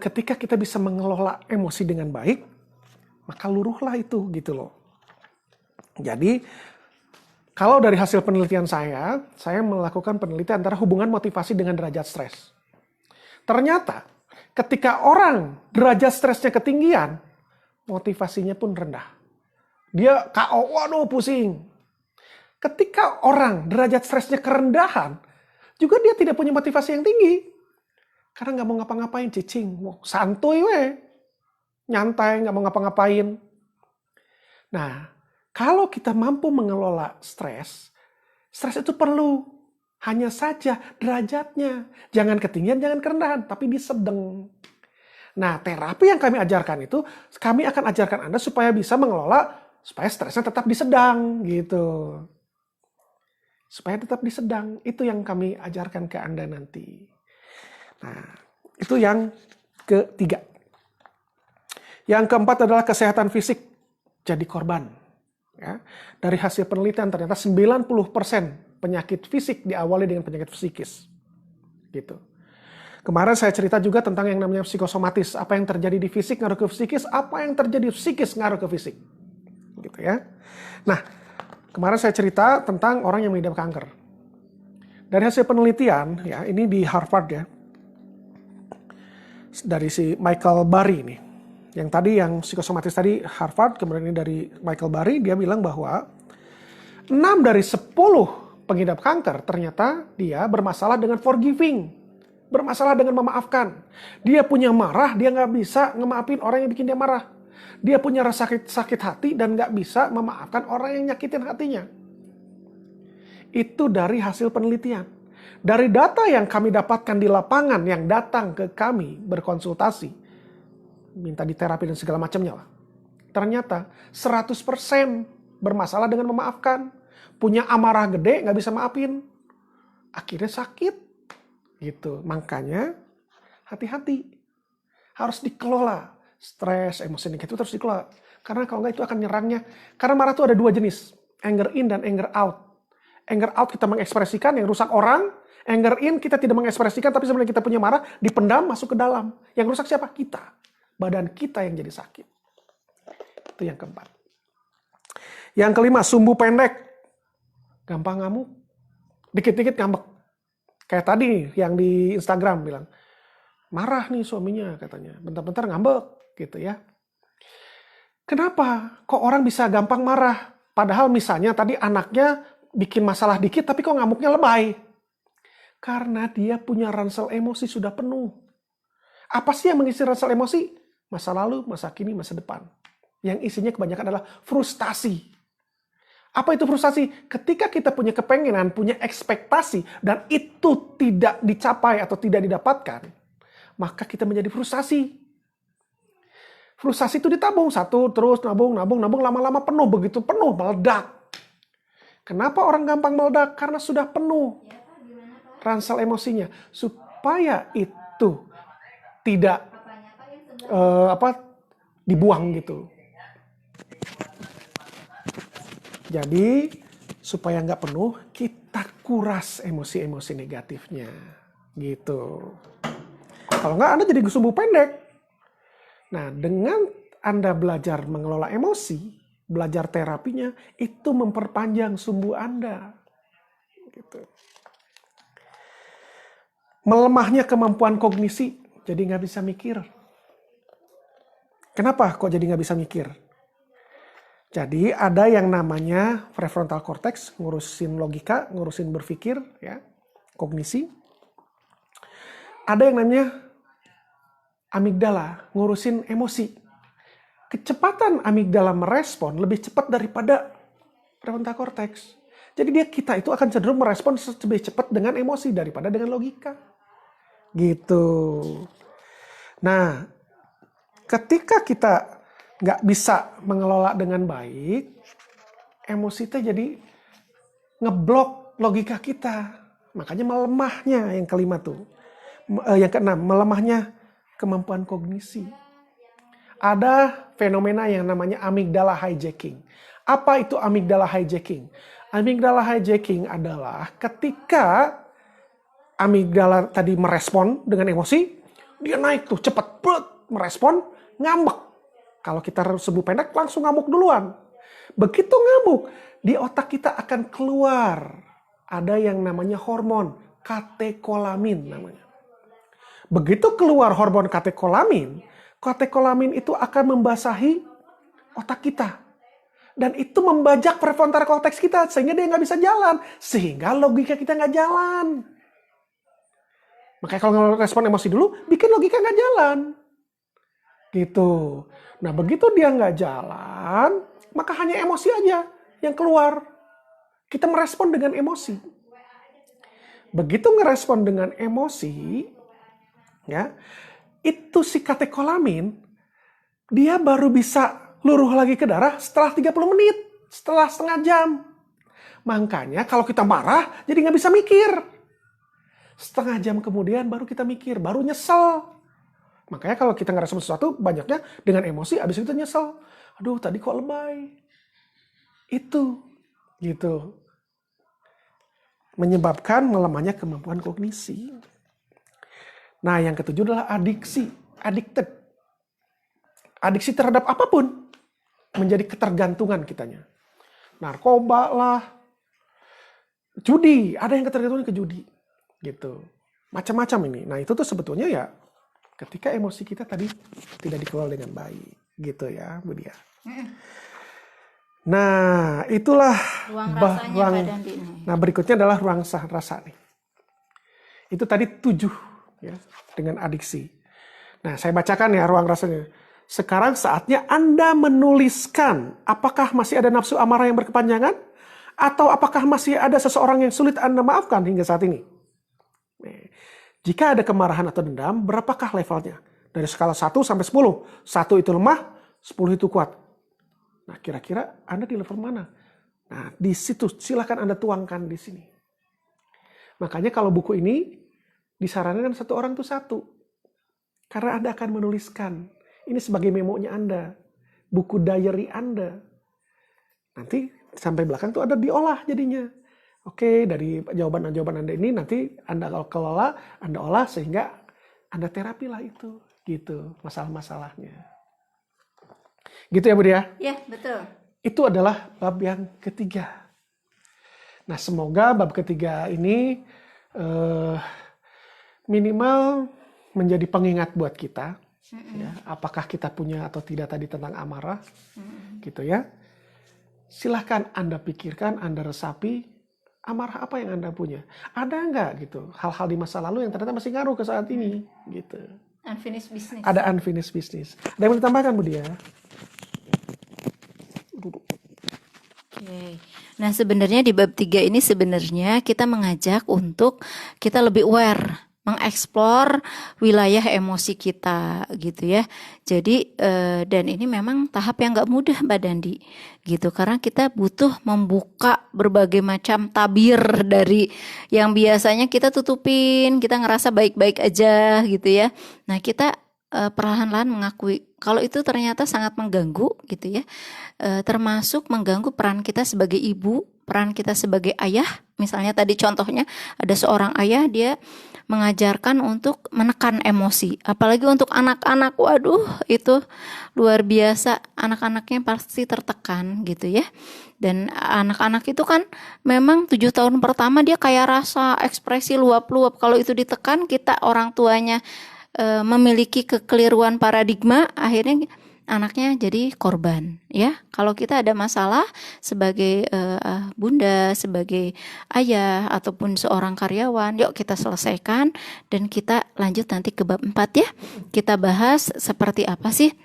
ketika kita bisa mengelola emosi dengan baik, maka luruhlah itu gitu loh. Jadi kalau dari hasil penelitian saya melakukan penelitian antara hubungan motivasi dengan derajat stres. Ternyata ketika orang derajat stresnya ketinggian, motivasinya pun rendah. Dia KO, waduh pusing. Ketika orang derajat stresnya kerendahan, juga dia tidak punya motivasi yang tinggi. Karena nggak mau ngapa-ngapain, cicing. Mau santuy weh. Nyantai, nggak mau ngapa-ngapain. Nah, kalau kita mampu mengelola stres itu perlu. Hanya saja derajatnya. Jangan ketinggian, jangan kerendahan, tapi di sedang. Nah, terapi yang kami ajarkan itu, kami akan ajarkan Anda supaya bisa mengelola, supaya stresnya tetap di sedang, gitu. Supaya tetap di sedang. Itu yang kami ajarkan ke Anda nanti. Nah, itu yang ketiga. Yang keempat adalah kesehatan fisik jadi korban. Ya. Dari hasil penelitian ternyata 90% penyakit fisik diawali dengan penyakit psikis. Gitu. Kemarin saya cerita juga tentang yang namanya psikosomatis. Apa yang terjadi di fisik ngaruh ke psikis, apa yang terjadi di psikis ngaruh ke fisik. Gitu ya. Nah, kemarin saya cerita tentang orang yang mengidap kanker. Dari hasil penelitian, ya ini di Harvard ya. Dari si Michael Burry ini. Yang tadi yang psikosomatis tadi Harvard, kemudian ini dari Michael Burry, dia bilang bahwa 6 dari 10 pengidap kanker ternyata dia bermasalah dengan forgiving. Bermasalah dengan memaafkan. Dia punya marah, dia nggak bisa ngemaafin orang yang bikin dia marah. Dia punya rasa sakit hati dan nggak bisa memaafkan orang yang nyakitin hatinya. Itu dari hasil penelitian. Dari data yang kami dapatkan di lapangan yang datang ke kami berkonsultasi, minta diterapi dan segala macamnya lah. Ternyata 100% bermasalah dengan memaafkan. Punya amarah gede, nggak bisa maafin. Akhirnya sakit. Gitu. Makanya hati-hati. Harus dikelola. Stres, emosi negatif itu harus dikelola. Karena kalau nggak itu akan nyerangnya. Karena marah itu ada 2 jenis. Anger in dan anger out. Anger out kita mengekspresikan yang rusak orang. Anger in kita tidak mengekspresikan tapi sebenarnya kita punya marah dipendam masuk ke dalam. Yang rusak siapa? Kita. Badan kita yang jadi sakit. Itu yang keempat. Yang kelima, sumbu pendek. Gampang ngamuk. Dikit-dikit ngambek. Kayak tadi yang di Instagram bilang, marah nih suaminya katanya. Bentar-bentar ngambek gitu ya. Kenapa? Kok orang bisa gampang marah? Padahal misalnya tadi anaknya bikin masalah dikit tapi kok ngamuknya lebay. Karena dia punya ransel emosi sudah penuh. Apa sih yang mengisi ransel emosi? Masa lalu, masa kini, masa depan. Yang isinya kebanyakan adalah frustasi. Apa itu frustasi? Ketika kita punya kepengenan, punya ekspektasi, dan itu tidak dicapai atau tidak didapatkan, maka kita menjadi frustasi. Frustasi itu ditabung, satu, terus nabung, lama-lama penuh, begitu penuh, meledak. Kenapa orang gampang meledak? Karena sudah penuh ransel emosinya. Supaya itu tidak dibuang gitu. Jadi, supaya nggak penuh, kita kuras emosi-emosi negatifnya. Gitu. Kalau nggak, Anda jadi sumbu pendek. Nah, dengan Anda belajar mengelola emosi, belajar terapinya, itu memperpanjang sumbu Anda. Gitu. Melemahnya kemampuan kognisi, jadi nggak bisa mikir. Kenapa kok jadi nggak bisa mikir? Jadi ada yang namanya prefrontal cortex, ngurusin logika, ngurusin berpikir, ya, kognisi. Ada yang namanya amigdala, ngurusin emosi. Kecepatan amigdala merespon lebih cepat daripada prefrontal cortex. Jadi kita itu akan cenderung merespon lebih cepat dengan emosi daripada dengan logika. Gitu. Nah, ketika kita nggak bisa mengelola dengan baik, emosi itu jadi ngeblok logika kita. Makanya melemahnya yang kelima tuh. Yang keenam, melemahnya kemampuan kognisi. Ada fenomena yang namanya amigdala hijacking. Apa itu amigdala hijacking? Amigdala hijacking adalah ketika amigdala tadi merespon dengan emosi, dia naik tuh cepat, merespon, ngambek. Kalau kita sumbu pendek langsung ngamuk duluan. Begitu ngamuk, di otak kita akan keluar. Ada yang namanya hormon katekolamin namanya. Begitu keluar hormon katekolamin itu akan membasahi otak kita. Dan itu membajak prefrontal cortex kita sehingga dia nggak bisa jalan. Sehingga logika kita nggak jalan. Makanya kalau respon emosi dulu, bikin logika nggak jalan. Gitu. Nah begitu dia nggak jalan, maka hanya emosi aja yang keluar. Kita merespon dengan emosi. Begitu ngerespon dengan emosi, ya, itu si katekolamin, dia baru bisa luruh lagi ke darah setelah 30 menit, setelah setengah jam. Makanya kalau kita marah, jadi nggak bisa mikir. Setengah jam kemudian baru kita mikir, baru nyesel. Makanya kalau kita ngerespon sesuatu, banyaknya dengan emosi, abis itu nyesel. Aduh, tadi kok lebay. Itu, gitu. Menyebabkan melemahnya kemampuan kognisi. Nah, yang ketujuh adalah adiksi, addicted. Adiksi terhadap apapun menjadi ketergantungan kitanya. Narkoba lah, judi, ada yang ketergantungan ke judi, gitu. Macam-macam ini. Nah, itu tuh sebetulnya ya ketika emosi kita tadi tidak dikelola dengan baik, gitu ya, Bu Dia. Nah, itulah Nah, berikutnya adalah ruang rasa nih. Itu tadi 7 ya, dengan adiksi. Nah, saya bacakan ya ruang rasanya. Sekarang saatnya Anda menuliskan apakah masih ada nafsu amarah yang berkepanjangan atau apakah masih ada seseorang yang sulit Anda maafkan hingga saat ini. Jika ada kemarahan atau dendam, berapakah levelnya? Dari skala 1 sampai 10. 1 itu lemah, 10 itu kuat. Nah, kira-kira Anda di level mana? Nah, di situ silakan Anda tuangkan di sini. Makanya kalau buku ini disarankan satu orang tuh 1. Karena Anda akan menuliskan. Ini sebagai memonya Anda. Buku diary Anda. Nanti sampai belakang tuh ada diolah jadinya. Oke, dari jawaban-jawaban Anda ini nanti Anda kelola, Anda olah sehingga Anda terapilah itu. Gitu masalah-masalahnya. Gitu ya Bu Dia? Ya, betul. Itu adalah bab yang ketiga. Nah, semoga bab ketiga ini minimal menjadi pengingat buat kita. Ya, apakah kita punya atau tidak tadi tentang amarah. Gitu ya. Silahkan Anda pikirkan, Anda resapi, amarah apa yang Anda punya. Ada nggak gitu hal-hal di masa lalu yang ternyata masih ngaruh ke saat ini. Gitu. Unfinished business. Ada unfinished business. Ada yang mau ditambahkan Bu Dia? Oke. Nah, sebenarnya di bab 3 ini sebenarnya kita mengajak untuk kita lebih aware, mengeksplor wilayah emosi kita gitu ya. Jadi dan ini memang tahap yang nggak mudah Mbak Dandi gitu, karena kita butuh membuka berbagai macam tabir dari yang biasanya kita tutupin, kita ngerasa baik-baik aja gitu ya. Nah, kita perlahan-lahan mengakui kalau itu ternyata sangat mengganggu gitu ya, termasuk mengganggu peran kita sebagai ibu, peran kita sebagai ayah. Misalnya tadi contohnya ada seorang ayah, dia mengajarkan untuk menekan emosi, apalagi untuk anak-anak. Waduh, itu luar biasa, anak-anaknya pasti tertekan gitu ya. Dan anak-anak itu kan memang 7 tahun pertama dia kayak rasa ekspresi luap-luap. Kalau itu ditekan, kita orang tuanya memiliki kekeliruan paradigma, akhirnya anaknya jadi korban ya. Kalau kita ada masalah sebagai bunda, sebagai ayah ataupun seorang karyawan, yuk kita selesaikan dan kita lanjut nanti ke bab 4 ya. Kita bahas seperti apa sih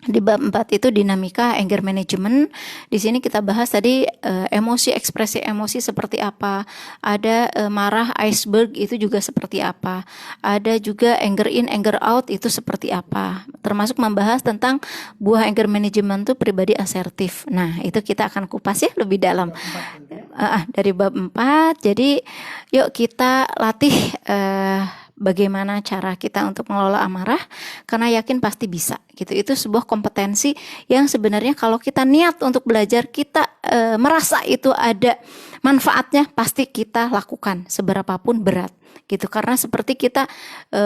di bab 4 itu dinamika anger management. Di sini kita bahas tadi emosi, ekspresi emosi seperti apa. Ada marah iceberg itu juga seperti apa. Ada juga anger in, anger out itu seperti apa. Termasuk membahas tentang buah anger management itu pribadi asertif. Nah, itu kita akan kupas ya lebih dalam. Dari bab 4. Jadi yuk kita latih bagaimana cara kita untuk mengelola amarah, karena yakin pasti bisa gitu. Itu sebuah kompetensi yang sebenarnya kalau kita niat untuk belajar, kita merasa itu ada manfaatnya, pasti kita lakukan seberapapun berat gitu. Karena seperti kita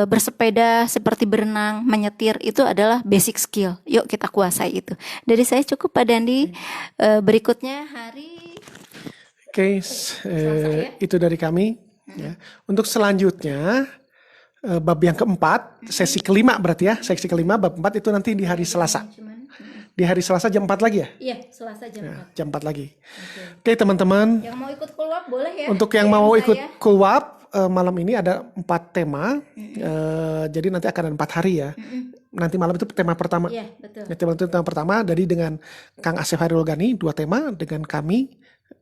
bersepeda, seperti berenang, menyetir, itu adalah basic skill. Yuk kita kuasai itu. Dari saya cukup Pak Dandi. Berikutnya hari itu dari kami ya. Untuk selanjutnya bab yang keempat, sesi kelima berarti ya. Sesi kelima bab 4 itu nanti di hari Selasa. Di hari Selasa jam 4 lagi ya? Iya, Selasa jam 4. Ya, jam 4 lagi. Oke, teman-teman. Yang mau ikut kulwap boleh ya? Untuk yang mau ikut kulwap, malam ini ada 4 tema. Jadi nanti akan ada 4 hari ya. Nanti malam itu tema pertama. Iya, betul. Tema pertama dari dengan Kang Asep Hairul Ghani 2 tema, dengan kami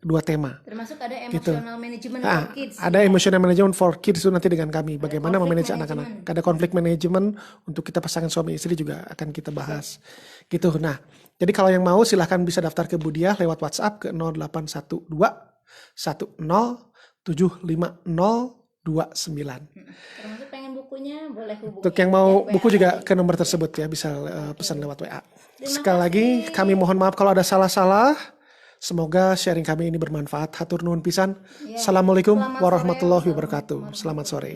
2 tema. Termasuk ada Gitu. emotional management for kids. Ada emotional management for kids itu nanti dengan kami. Bagaimana conflict memanage anak-anak. Ada konflik management untuk kita pasangan suami istri juga akan kita bahas. Gitu. Nah, jadi kalau yang mau silahkan bisa daftar ke Budiah lewat WhatsApp ke 0812 10 75029. Termasuk pengen bukunya boleh hubungi. Untuk yang mau WA buku juga tadi. ke nomor tersebut ya, bisa pesan lewat WA. Terima Sekali lagi kami mohon maaf kalau ada salah-salah. Semoga sharing kami ini bermanfaat. Hatur nuhun pisan. Ya. Assalamualaikum Selamat sore. warahmatullahi wabarakatuh. Selamat sore.